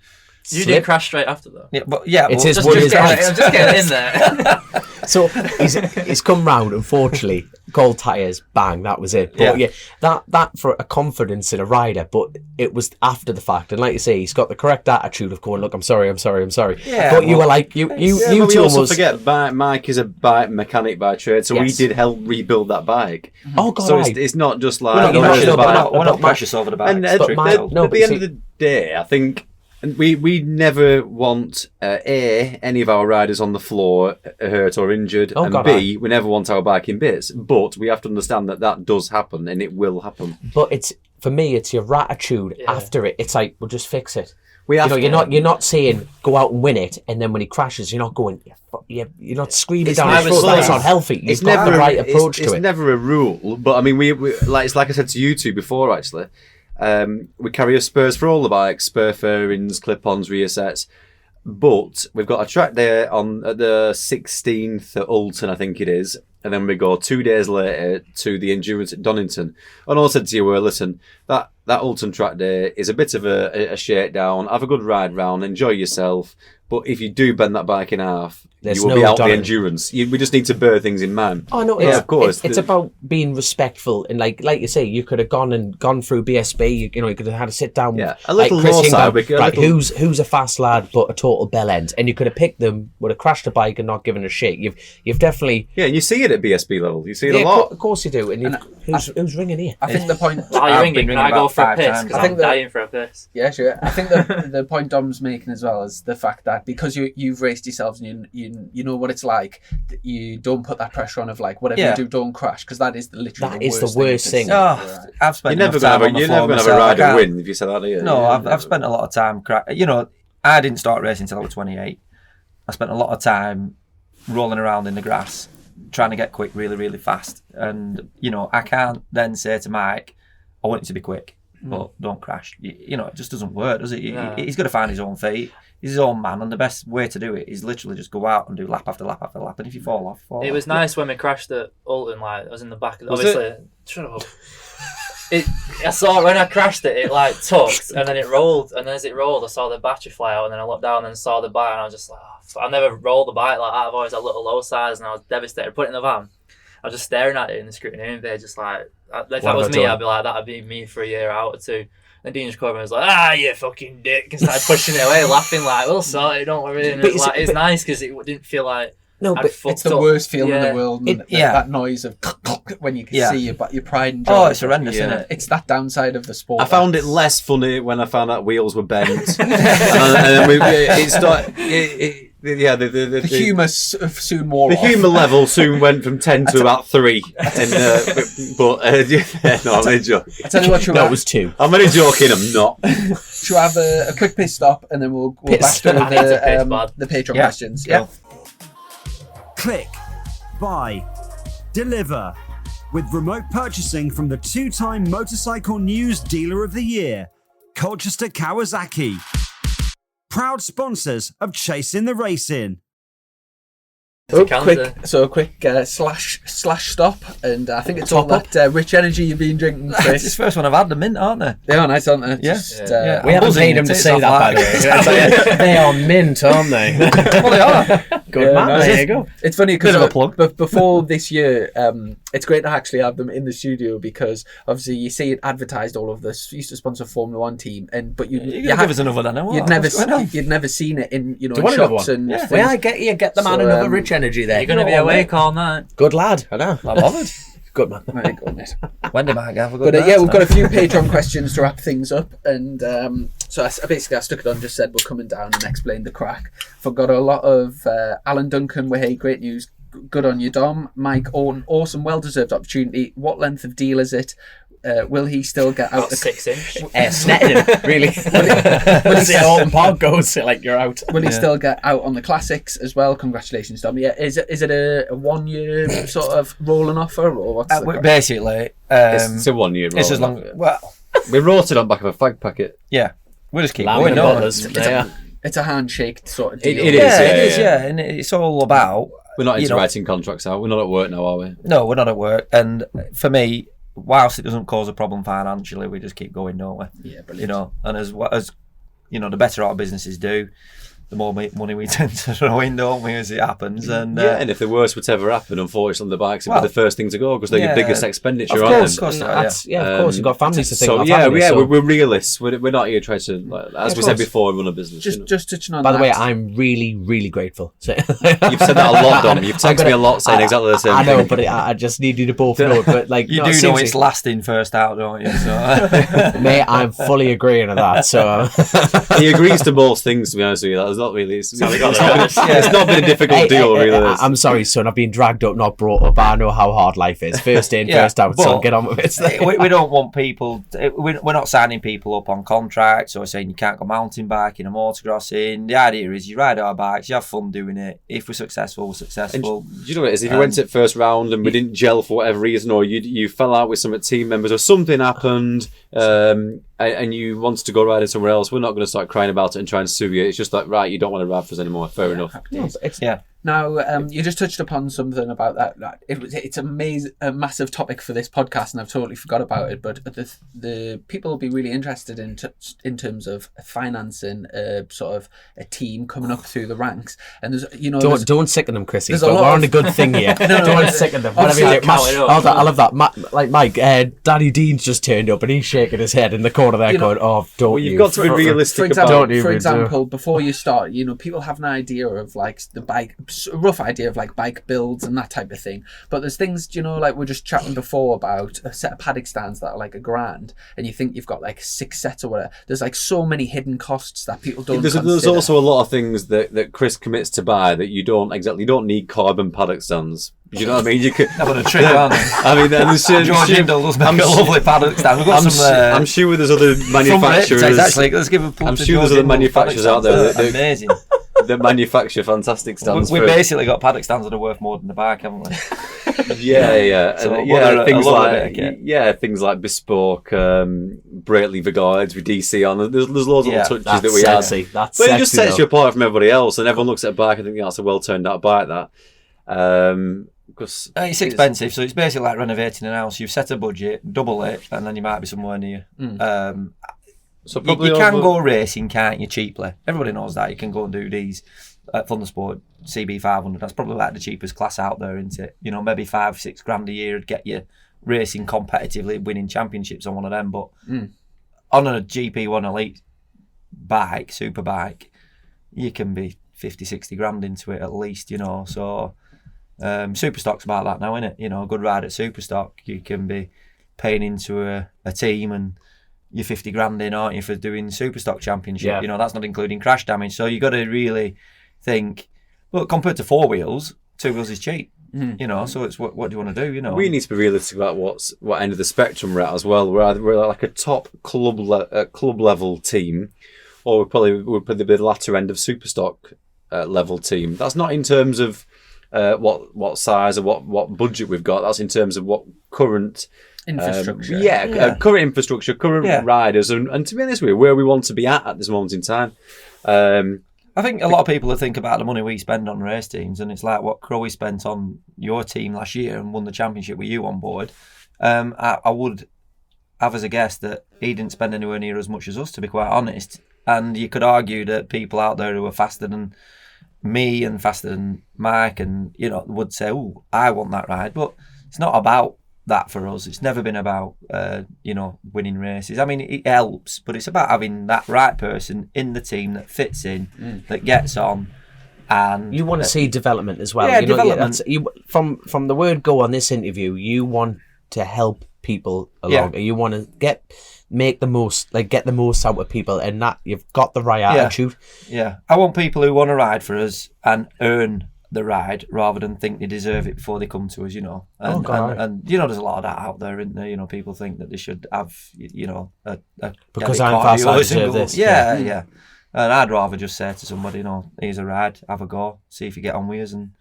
You did crash straight after though. Yeah, but It's his I'm wood is just getting in there. So he's come round, unfortunately, cold tyres, bang, that was it. But yeah, that for a confidence in a rider, but it was after the fact. And like you say, he's got the correct attitude of going, look, I'm sorry. Yeah, but you were like, you but two we also almost... forget Mike is a bike mechanic by trade, so we Yes. did help rebuild that bike. Oh, God, So right. it's not just like... We're not we're not precious over the bike. And It's at tricked Mike- out. no, at but the end see- of the day, I think And we never want any of our riders on the floor hurt or injured, and God, B, we never want our bike in bits. But we have to understand that does happen, and it will happen. But for me, it's your attitude after it. It's like, we'll just fix it. You're not saying go out and win it, and then when he crashes, you're not going. You're not screaming down his throat. That's not healthy. You've got the right approach to it. It's never a rule, but I mean, we it's like I said to you two before, actually. We carry a spurs for all the bikes, spur fairings, clip-ons, rear sets. But we've got a track day at the 16th at Ulton, I think it is. And then we go 2 days later to the Endurance at Donington. And all I said to you were, listen, that Ulton track day is a bit of a shakedown. Have a good ride round, enjoy yourself. But if you do bend that bike in half, you will be out the endurance. We just need to bear things in mind. Oh no, of course. It's about being respectful, and like you say, you could have gone through BSB. You could have had to sit down. Yeah, a little more side. Who's a fast lad but a total bell end, and you could have picked them, would have crashed the bike and not given a shit. You've definitely and you see it at BSB level. You see it a lot. Of course you do. And who's ringing here? I think the point. Are you ringing? Can I go for a piss? Because I'm dying for a piss. Yeah, sure. I think the point Dom's making as well is the fact that because you've raced yourselves and you know what it's like, you don't put that pressure on of like whatever you do, don't crash, because that is literally the worst thing. Oh, I've spent. You're never going to have a rider win if you say that. Are you? No, I've spent a lot of time. I didn't start racing until I was 28. I spent a lot of time rolling around in the grass, trying to get quick really, really fast. And I can't then say to Mike, I want you to be quick, but don't crash. It just doesn't work, does it? He's got to find his own feet. He's his own man, and the best way to do it is literally just go out and do lap after lap after lap. And if you fall off, It was nice when we crashed at Ulton. Like, I was in the back. Obviously, shut up. I saw it when I crashed it. It like tucked and then it rolled. And then as it rolled, I saw the battery fly out. And then I looked down and saw the bike. And I was just like, I never rolled the bike like that. I've always had little low size, and I was devastated. Put it in the van. I was just staring at it in the scrutineering bay, just like, if that was me, I'd be like, that'd be me for a year out or two. And Dean just came and was like, you fucking dick. And started pushing it away, laughing like, we'll sort it, don't worry. And it's nice because it didn't feel like it's the worst feeling in the world. That noise of when you can see your pride and joy. Oh, it's horrendous, isn't it? It's that downside of the sport. I found it less funny when I found out wheels were bent. and then it started... The humour soon wore off. The humour level soon went from 10 to about 3. And, I'm only joking. I tell you what, it was 2. I'm only joking, I'm not. Shall we have a quick piss stop, and then we'll back to the Patreon questions. Yeah. Click, buy, deliver. With remote purchasing from the 2-time Motorcycle News Dealer of the Year, Colchester Kawasaki. Proud sponsors of Chasing the Racing. A quick slash stop, and I think it's all that rich energy you've been drinking, Chris. It's the first one I've had. The mint, aren't they? They are nice, aren't they? Yeah. We haven't paid him to say that, by the way. They are mint, aren't they? Well, they are. Good man, there you go. It's funny because bit of a plug. Before this year, it's great to actually have them in the studio, because obviously you see it advertised all of this. Used to sponsor Formula One team, but you give us another then. You'd never seen it in in shops and things. I get the man another rich energy there. You're going to be awake all night. Good lad, I know. I'm bothered. Good man. Very good, mate. When did I have a good night? We've got a few Patreon questions to wrap things up, and so I stuck it on, just said we're coming down and explained the crack. Forgot a lot of Alan Duncan. Hey, great news. Good on you, Dom. Mike, awesome, well-deserved opportunity. What length of deal is it? Will he still get out? 6 inch. Snetting, really. Will he see how Alton Park goes? Like you're out. Will he still get out on the classics as well? Congratulations, Dom. Yeah, is it a 1 year sort of rolling offer, or what's basically? It's a 1 year. It's as long. Well, we wrote it on back of a fag packet. Yeah, we'll just keep going. It's a handshake sort of deal. It is, and it's all about. We're not into writing contracts out. We're not at work now, are we? No, we're not at work. And for me, whilst it doesn't cause a problem financially, we just keep going, don't we? Yeah, brilliant. And as the better our businesses do, the more money we tend to throw in, don't we, as it happens. And and if the worst would ever happen, unfortunately, the bikes would be the first thing to go because they're your biggest expenditure, of aren't course, they? Of course, you've got families to think so, about. We're realists. We're not here trying to, as we said before, run a business. Just touching on By that. the way, I'm really, really grateful. So you've said that a lot, Dom. You've texted me a lot saying exactly the same thing. I know, but I just need you to both know it. But like, you do know it's lasting first out, don't you? So. Mate, I'm fully agreeing with that. So he agrees to most things. To be honest with you, that's not really. It's not been a difficult deal, really. I'm sorry, son. I've been dragged up, not brought up. I know how hard life is. First in, first out. Son, get on with it. we don't want people. We're not signing people up on contracts or saying you can't go mountain biking or motocrossing. The idea is you ride our bikes, you have fun doing it. If we're successful, we're successful. And you know what it is? If you went at first round and we didn't gel for whatever reason, or you fell out with some of the team members, or something happened, and you wanted to go riding somewhere else, we're not going to start crying about it and try and sue you. It's just like, right, you don't want to ride for us anymore. Fair enough. Now, you just touched upon something about that. It's a massive topic for this podcast, and I've totally forgot about it. But the people will be really interested in terms of financing sort of a team coming up through the ranks. And there's, don't sicken them, Chrissy. We're on a good thing here. Don't sicken them. I love that. Like Mike, Daddy Dean's just turned up and he's shaking his head in the corner there, going, "Oh, don't you?" You've got to be realistic. For example, before you start, people have an idea of like the bike. A rough idea of like bike builds and that type of thing, but there's things like we were just chatting before about a set of paddock stands that are like $1,000 and you think you've got like 6 sets or whatever. There's like so many hidden costs that people don't consider. There's also a lot of things that Chris commits to buy that you don't need carbon paddock stands. You know what I mean? You could have a trick, aren't they? I mean, George Hindle does make a lovely paddock stand. We've got I'm sure there's other manufacturers. Actually, let's give a plug. I'm sure there's other manufacturers out there that amazing. That manufacture fantastic stands. We've basically got paddock stands that are worth more than the bike, haven't we? Things like bespoke, brake lever guides with DC on. There's loads of little touches that we add. But it just sets you apart from everybody else, and everyone looks at a bike and thinks that's a well turned out bike. Because it's expensive, so it's basically like renovating an house. You've set a budget, double it, and then you might be somewhere near. So you can go racing, can't you, cheaply? Everybody knows that. You can go and do these at Thundersport CB500. That's probably like the cheapest class out there, isn't it? Maybe $5-6 grand a year would get you racing competitively, winning championships on one of them. But on a GP1 Elite bike, super bike, you can be 50-60 grand into it at least, So Superstock's about that now, isn't it? A good ride at Superstock, you can be paying into a team and you're 50 grand in, aren't you, for doing Superstock Championship? That's not including crash damage. So you got to really think, well, compared to 4 wheels, 2 wheels is cheap. So it's what do you want to do? We need to be realistic about what end of the spectrum we're at as well. We're like a top club level team, or we're probably the latter end of Superstock level team. That's not in terms of what size or what budget we've got. That's in terms of what current infrastructure. Current infrastructure, current riders, and to be honest with you, where we want to be at this moment in time. I think a lot of people think about the money we spend on race teams, and it's like what Crowe spent on your team last year and won the championship with you on board. I would have as a guess that he didn't spend anywhere near as much as us, to be quite honest. And you could argue that people out there who are faster than me and faster than Mike and would say, "Oh, I want that ride," but it's not about that for us. It's never been about winning races. I mean, it helps, but it's about having that right person in the team that fits in, that gets on, and you want to see development as well. Development. From the word go on this interview, you want to help people along. You want to make the most, get the most out of people, and that you've got the right attitude. I want people who want to ride for us and earn the ride rather than think they deserve it before they come to us, And there's a lot of that out there, isn't there? People think that they should have, because I'm fast, I deserve this. Yeah. And I'd rather just say to somebody, here's a ride, have a go, see if you get on with us, and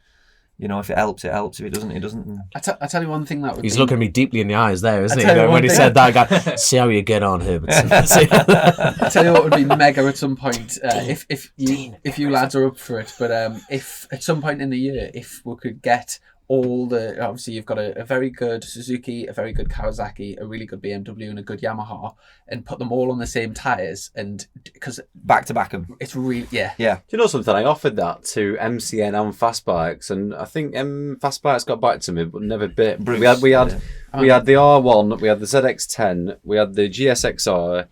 if it helps, it helps. If it doesn't, it doesn't. I tell you one thing that would he's looking me deeply in the eyes there, isn't he? When he said that, I go, see how you get on, Herbertson. I tell you what would be mega at some point, if you lads are up for it. But if at some point in the year, if we could get obviously you've got a very good Suzuki, a very good Kawasaki, a really good BMW, and a good Yamaha, and put them all on the same tyres, and because Back to back them. it's really Yeah. Do you know something? I offered that to MCN and Fast Bikes, and I think Fast Bikes got back to me, but never bit. Bruce, We had the R1, we had the ZX10, we had the GSXR,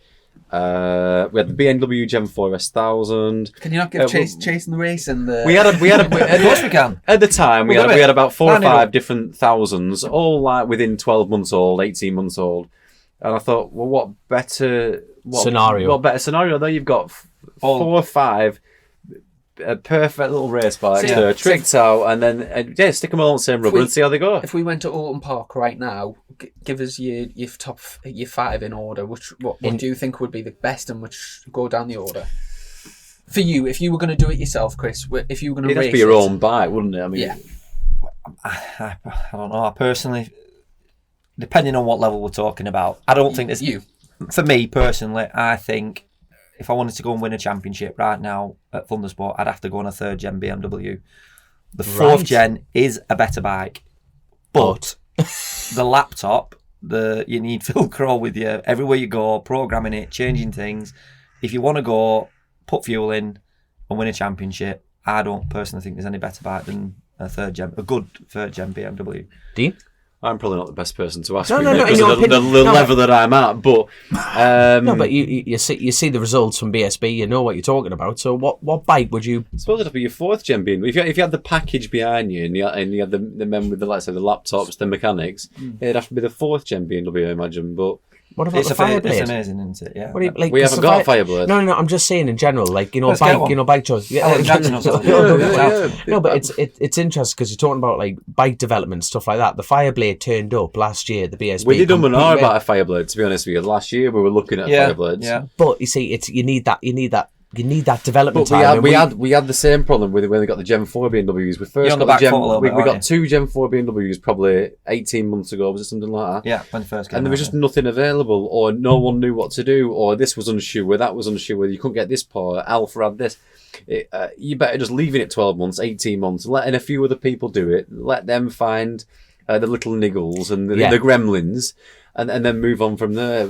we had the BMW Gen 4 S1000. Can you not give chasing the race and the? We had Of course we can. at the time we We'll had do it. about 4 or Line it 5 up. different thousands, all like within 12 months old, 18 months old, and I thought, well, what better scenario? Though you've got 4 or 5 perfect little race bikes, See, tricked out, and then stick them all on the same rubber and see how they go. If we went to Alton Park right now, give us your top your 5 in order. What do you think would be the best, and which go down the order for you? If you were going to do it yourself, Chris, if you were going to It'd have race to be your it, own bike, wouldn't it? I mean, Yeah. I don't know. I personally, depending on what level we're talking about, I don't think there's. For me personally, I think if I wanted to go and win a championship right now at Thundersport, I'd have to go on a 3rd gen BMW. The 4th gen is a better bike, but the laptop, you need Velcro with you everywhere you go, programming it, changing things. If you want to go, put fuel in and win a championship, I don't personally think there's any better bike than a good 3rd gen BMW. Dean? I'm probably not the best person to ask No, because in of your the opinion- level that I'm at, but No, but you see the results from BSB. You know what you're talking about. So what bike would you? I suppose it'd be your 4th gen BMW. If you had the package behind you and you had the men with the, let's say, the laptops, the mechanics, it'd have to be the 4th gen BMW, I imagine. But What about the Fireblade? It's amazing, isn't it? Yeah. What do you, like, we haven't got a Fireblade. No, I'm just saying in general, like Let's get one. bike choice. Alan Jackson or something. No, but it's interesting because you're talking about like bike development stuff like that. The Fireblade turned up last year. The BSB. we did an completely- hour about a Fireblade. To be honest with you, last year we were looking at Fireblades. Yeah. But you see, you need that development But time. we had the same problem with when we got the Gen 4 BMWs. We first You're on the got back the Gen. foot a little We bit, got aren't 2 Gen 4 BMWs probably 18 months ago. Was it something like that? Yeah, when the first came And there was out, just nothing available, or no one knew what to do, or this was unsure, that was unsure, you couldn't get this part, Alpha had this. You better just leaving it 12 months, 18 months, letting a few other people do it, let them find the little niggles and the gremlins, and then move on from there.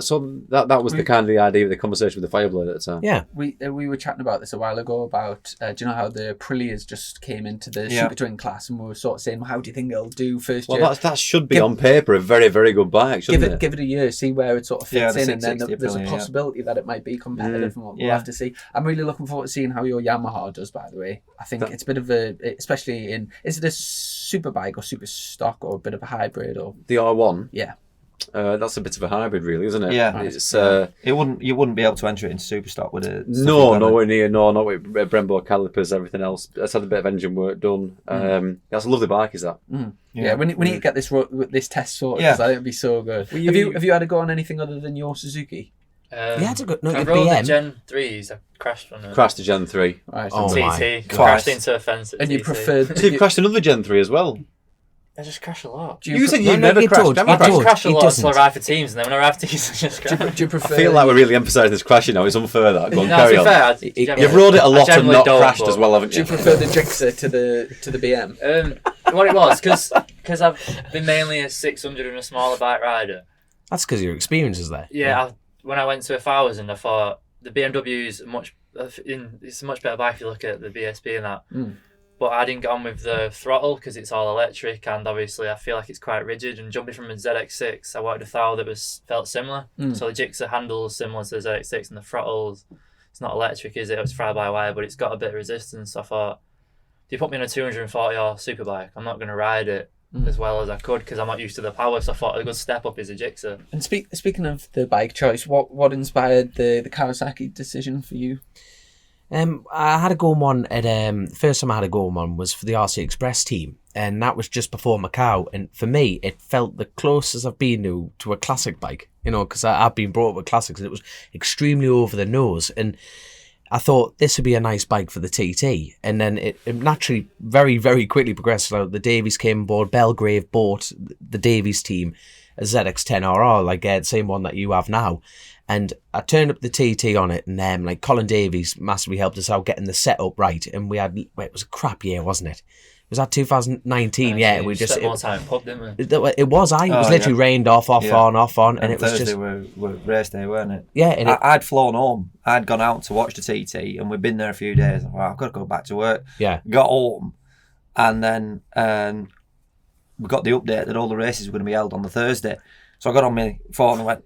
So that was the kind of the idea of the conversation with the Fireblade at the time. Yeah. We were chatting about this a while ago about do you know how the Aprilias just came into the Super Twin class, and we were sort of saying, well, how do you think it'll do first year? Well, that should be on paper a very, very good bike, shouldn't it? Give it a year, see where it sort of fits the in, and then 660 there's a Aprilia, possibility that it might be competitive, and we'll Yeah. have to see. I'm really looking forward to seeing how your Yamaha does, by the way. I think it's a bit of especially is it a super bike or super stock or a bit of a hybrid or The R1, yeah. that's a bit of a hybrid, really, isn't it? Yeah. It's you wouldn't be able to enter it into Superstock with it. nowhere near, not with Brembo calipers, everything else. It's had a bit of engine work done. That's a lovely bike, is that? Yeah, we need to get this test sorted. Yeah. 'Cause I think it'd be so good. Well, have you had a go on anything other than your Suzuki? Yeah, it's a good. No, I your rode the BM. Gen 3s. I crashed on a Crashed the Gen 3. Right, Oh so- my TT. God. Crashed into a fence at and you TT. preferred So you've crashed another Gen 3 as well. I just crash a lot. do You said No, you've no, never you crashed. don't. Have you You I crashed? don't. crash a It lot doesn't. until I ride for teams, and then when I ride for teams, I just crash. do you prefer I feel like we're really emphasising this crashing now. It's unfair that. Go on, No, to carry be on. fair, You've rode it a lot and generally not don't, crashed but- as well, haven't do you you? prefer the Gixxer to the BM? What it was, because I've been mainly a 600 and a smaller bike rider. That's because your experience is there. Yeah, when I went to 1,000, I thought the BMW is it's a much better bike if you look at the BSB and that. But I didn't get on with the throttle because it's all electric, and obviously I feel like it's quite rigid. And jumping from a ZX6, I wanted a thou that felt similar. So the Gixxer handles similar to the ZX6, and the throttles, it's not electric, is it? It's fry by wire, but it's got a bit of resistance. So I thought, if you put me on a 240R superbike, I'm not going to ride it as well as I could because I'm not used to the power. So I thought a good step up is a Gixxer. And speaking of the bike choice, what inspired the Kawasaki decision for you? I had a go on one at the first time I had a go on one was for the RC Express team, and that was just before Macau. And for me, it felt the closest I've been to a classic bike, because I've been brought up with classics, and it was extremely over the nose. And I thought this would be a nice bike for the TT, and then it naturally very, very quickly progressed. So the Davies came on board, Belgrave bought the Davies team a ZX10RR, like the same one that you have now. And I turned up the TT on it, and like Colin Davies massively helped us out getting the setup right. And we had, it was a crap year, wasn't it? It Was that 2019? Yeah, we just spent more time in pub, didn't we? It was. It was literally rained off on, and it was Thursday just were race day, weren't it? Yeah, and I'd flown home. I'd gone out to watch the TT, and we'd been there a few days. Well, I've got to go back to work. Yeah, got home, and then we got the update that all the races were going to be held on the Thursday. So I got on my phone and went,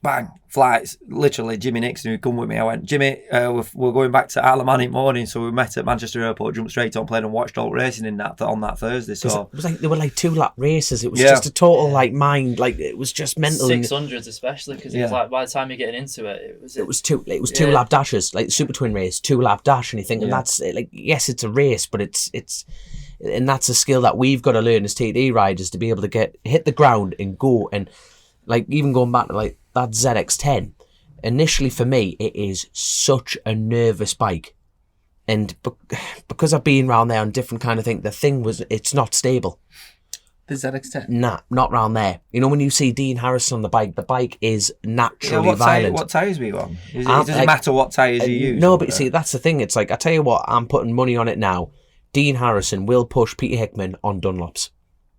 bang, flights. Literally, Jimmy Nixon, who'd come with me, I went, Jimmy, we're going back to Isle of Man in the morning. So we met at Manchester Airport, jumped straight on plane and watched all racing on that Thursday. So it was like there were like 2-lap races. It was just a total mind, like it was just mental. 600s especially, because it was like by the time you're getting into it, it was two lap dashes, like the Super Twin race, 2-lap dash, and you think, and that's like, yes, it's a race, but it's and that's a skill that we've got to learn as TD riders, to be able to hit the ground and go. And like, even going back to like that ZX10, initially for me, it is such a nervous bike. And because I've been around there on different kind of thing, it's not stable. The ZX10? Nah, not round there. You know, when you see Dean Harrison on the bike is naturally violent. What tyres were you on? It doesn't matter what tyres you use. No, but you see, that's the thing. It's like, I tell you what, I'm putting money on it now. Dean Harrison will push Peter Hickman on Dunlops.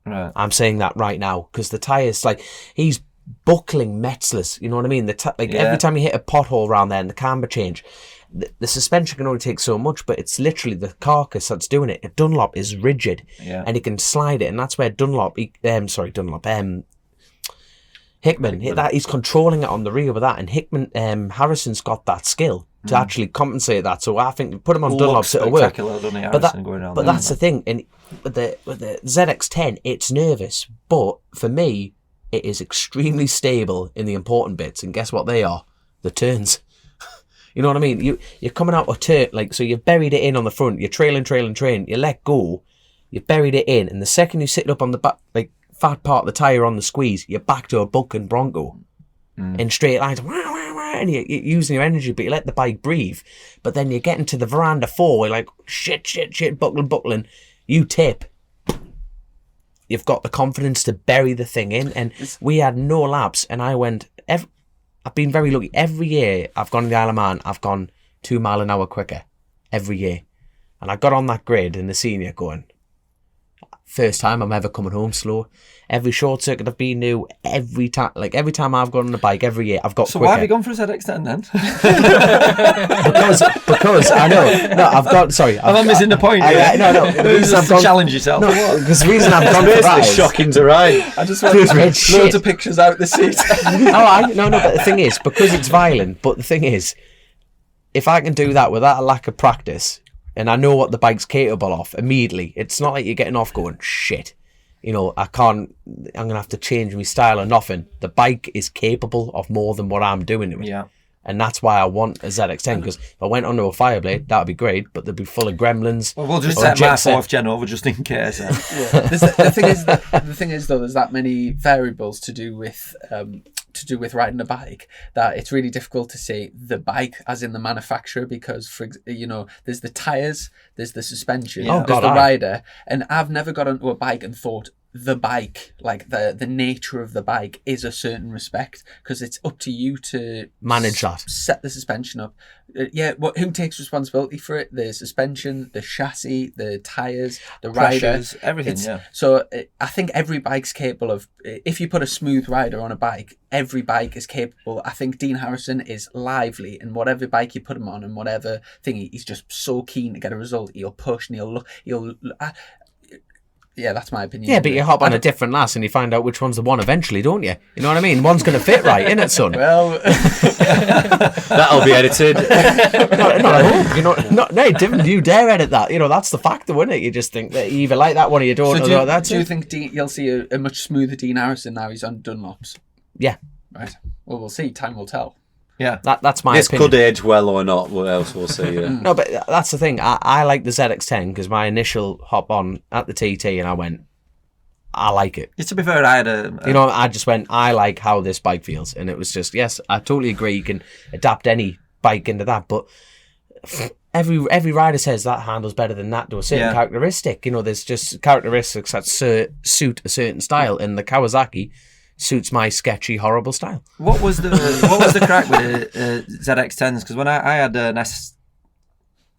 Right. I'm saying that right now, because the tyres, like, he's buckling Metzlers, you know what I mean? Every time you hit a pothole around there and the camber change, the suspension can only take so much, but it's literally the carcass that's doing it. Dunlop is rigid, and he can slide it, and that's where Hickman, he's controlling it on the rear with that, and Hickman, Harrison's got that skill to actually compensate that. So I think put him on Dunlops, it'll work. But that's the thing, and with the ZX10, it's nervous, but for me, it is extremely stable in the important bits, and guess what they are? The turns. You know what I mean? You're coming out a turn, like, so you've buried it in on the front, you're trailing, you let go, you've buried it in, and the second you sit up on the back, like, fat part of the tyre on the squeeze, you're back to a bucking Bronco in straight lines, and you're using your energy, but you let the bike breathe. But then you're getting to the veranda 4, you're like, shit, buckling, you tip. You've got the confidence to bury the thing in, and we had no laps, and I went, I've been very lucky. Every year I've gone to the Isle of Man, I've gone 2 mile an hour quicker, every year. And I got on that grid in the senior going, first time I'm ever coming home slow. Every short circuit I've been to, every time I've gone on a bike, every year I've got quicker. So why have you gone for a ZX10 then? because I know. No, I've got. Sorry, I'm missing the point. No. The reason I've gone, challenge yourself. No, because the reason I've gone for that is shocking to ride. I just want loads of pictures out the seat. But the thing is, because it's violent. But the thing is, if I can do that without a lack of practice, and I know what the bike's capable of immediately, it's not like you're getting off going, shit, you know, I'm going to have to change my style or nothing. The bike is capable of more than what I'm doing to it. Yeah. And that's why I want a ZX10, because if I went onto a Fireblade, that would be great, but they'd be full of gremlins. Well, we'll just set my 4th gen over just in case. The thing is, though, there's that many variables to do with riding a bike that it's really difficult to say the bike as in the manufacturer, because there's the tires, there's the suspension, there's the rider, and I've never got onto a bike and thought the bike, like the nature of the bike, is a certain respect, because it's up to you to manage that, set the suspension up. Who takes responsibility for it? The suspension, the chassis, the tires, the pressures, rider, everything. So I think every bike's capable of. If you put a smooth rider on a bike, every bike is capable. I think Dean Harrison is lively, and whatever bike you put him on, and whatever thing, he's just so keen to get a result. He'll push and he'll look. Yeah, that's my opinion. Yeah, but you hop on a different lass and you find out which one's the one eventually, don't you? You know what I mean? One's going to fit right, innit, son? Well, that'll be edited. Don't you dare edit that. You know, that's the factor, isn't it? You just think that you either like that one or you don't. Do you think you'll see a much smoother Dean Harrison now he's on Dunlops? Yeah. Right. Well, we'll see. Time will tell. Yeah, that's my this opinion. Could age well or not. What else we'll see? Yeah. No, but that's the thing. I like the ZX10 because my initial hop on at the TT and I went, I like it. To be fair, I had I just went, I like how this bike feels, and it was just, yes, I totally agree. You can adapt any bike into that, but every rider says that handles better than that to a certain characteristic. You know, there's just characteristics that suit a certain style, and the Kawasaki suits my sketchy, horrible style. What was the crack with ZX10s? Because when I had an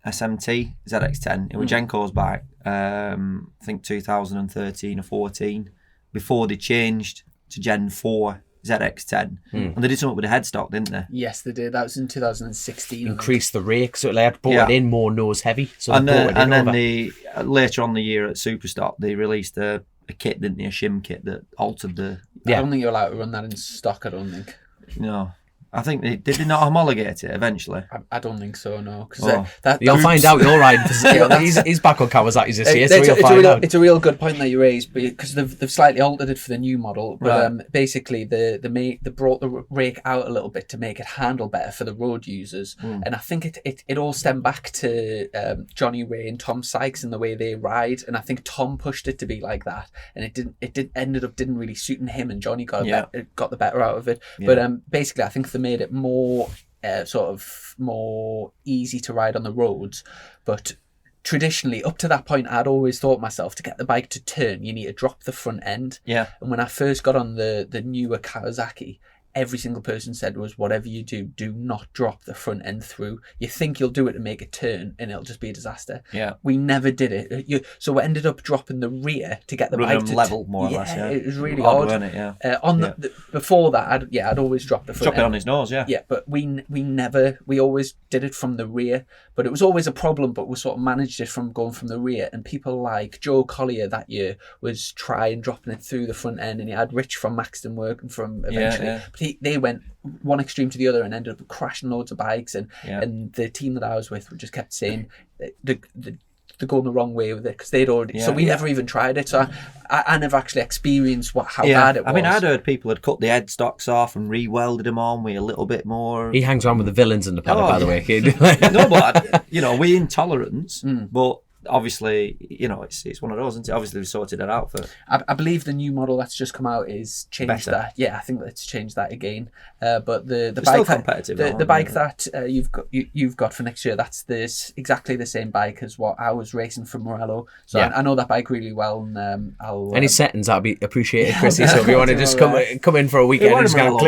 SMT ZX10, it was Genco's bike, I think 2013 or 14, before they changed to Gen 4 ZX10. And they did something with the headstock, didn't they? Yes, they did. That was in 2016. Increased the rake, so they had brought it in more nose heavy. So and then later on the year at Superstock, they released a kit, didn't they? A shim kit that altered the... I don't think you're allowed to run that in stock, I don't think. No. I think did they not homologate it eventually? I don't think so, no. You'll find out. You're right. He's back on Kawasaki's this year, so you'll find out. It's a real good point that you raised, because they've slightly altered it for the new model. But basically, they brought the rake out a little bit to make it handle better for the road users. And I think it all stemmed back to Johnny Ray and Tom Sykes and the way they ride. And I think Tom pushed it to be like that, and it ended up didn't really suit him, and Johnny got the better out of it. Yeah. But basically, I think they made it more more easy to ride on the roads. But traditionally, up to that point, I'd always thought myself, to get the bike to turn, you need to drop the front end. Yeah. And when I first got on the newer Kawasaki, every single person said was, whatever you do not drop the front end through. You think you'll do it to make it turn, and it'll just be a disaster. Yeah. We never did it. So we ended up dropping the rear to get the bike to level, more or less. Yeah, it was really odd. Wasn't it? Yeah. Before that, I'd always drop the front end. Drop it on his nose, yeah. Yeah, but we always did it from the rear. But it was always a problem, but we sort of managed it from going from the rear. And people like Joe Collier that year was trying dropping it through the front end, and he had Rich from Maxton working from eventually. Yeah. But they went one extreme to the other and ended up crashing loads of bikes. And the team that I was with just kept saying they're going the wrong way with it, because they'd already. So we never even tried it. So I never actually experienced how bad it was. I mean, I'd heard people had cut the headstocks off and re-welded them on with a little bit more. He hangs around with the villains in the paddock, by the way. No, but we're intolerance, but. Obviously, it's one of those, isn't it? Obviously, we've sorted it out for. I believe the new model that's just come out is changed better. That. Yeah, I think it's changed that again. But the bike, still competitive. The bike that you've got for next year, that's exactly the same bike as what I was racing for Morello. So I know that bike really well, and I'll. Any settings that'd be appreciated, Chrissy. So if you want to just come in for a weekend and just go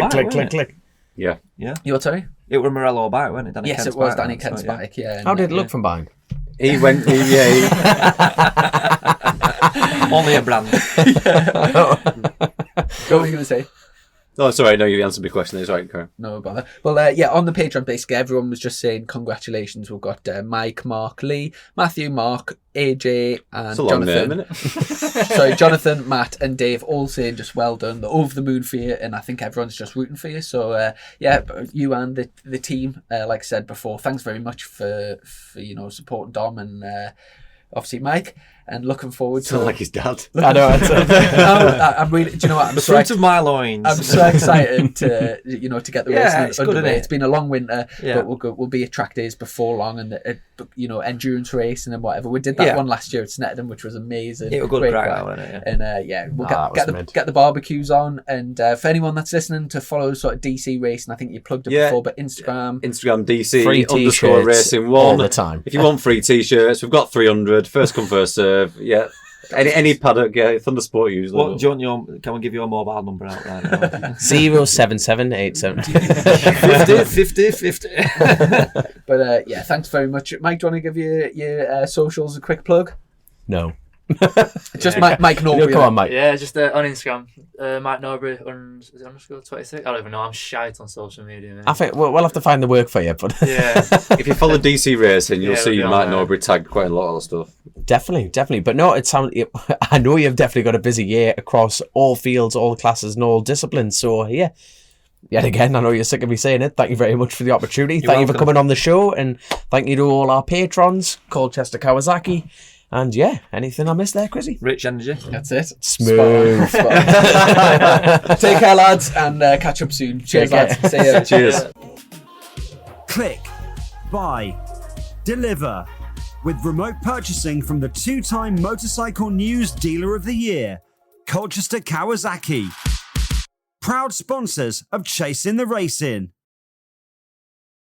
click. Yeah. You what? Sorry. It was Morello bike, wasn't it? Danny Kent's it was Danny Kent's bike. Yeah. How did it look from behind? He went, only a brand. What were you going to say? Oh, sorry, no, you answered my question. It's right, Karen. No bother. Well, on the Patreon, basically, everyone was just saying congratulations. We've got Mike, Mark, Lee, Matthew, Mark, AJ, and Jonathan. Sorry, Jonathan, Matt, and Dave all saying just well done. They're over the moon for you, and I think everyone's just rooting for you. So, you and the team, like I said before, thanks very much for supporting Dom and obviously Mike. And looking forward to like his dad. I know. I'm really. Do you know what? The fruit of my loins. I'm so excited to get the race underway. It's been a long winter, but we'll be at track days before long, and endurance racing and whatever. We did that one last year at Snetterton, which was amazing. It was good crack, wasn't it? And we'll get the barbecues on. And for anyone that's listening, to follow sort of DC Racing, I think you plugged it before, but Instagram DC free _racing1 all the time. If you want free t-shirts, we've got 300. First come, first serve. Yeah, any paddock, Thunder Sport usually. What, do you want can we give you a mobile number out there? 07787 50. But thanks very much, Mike. Do you want to give your socials a quick plug? No. Just Mike Norbury. Come on, Mike. Yeah, just on Instagram, Mike Norbury is it _26. I don't even know. I'm shite on social media, man. I think we'll have to find the work for you, but if you follow DC Racing, you'll see Mike Norbury tagged quite a lot of the stuff. Definitely. But no, I know you've definitely got a busy year across all fields, all classes, and all disciplines. So yet again, I know you're sick of me saying it. Thank you very much for the opportunity. Thank you for coming on the show, and thank you to all our patrons, Colchester Kawasaki. And anything I missed there, Chrissy? Rich energy. That's it. Smooth. Take care, lads, and catch up soon. Cheers, lads. See you. Cheers. Click, buy, deliver. With remote purchasing from the 2-time Motorcycle News Dealer of the Year, Colchester Kawasaki. Proud sponsors of Chasing the Racing.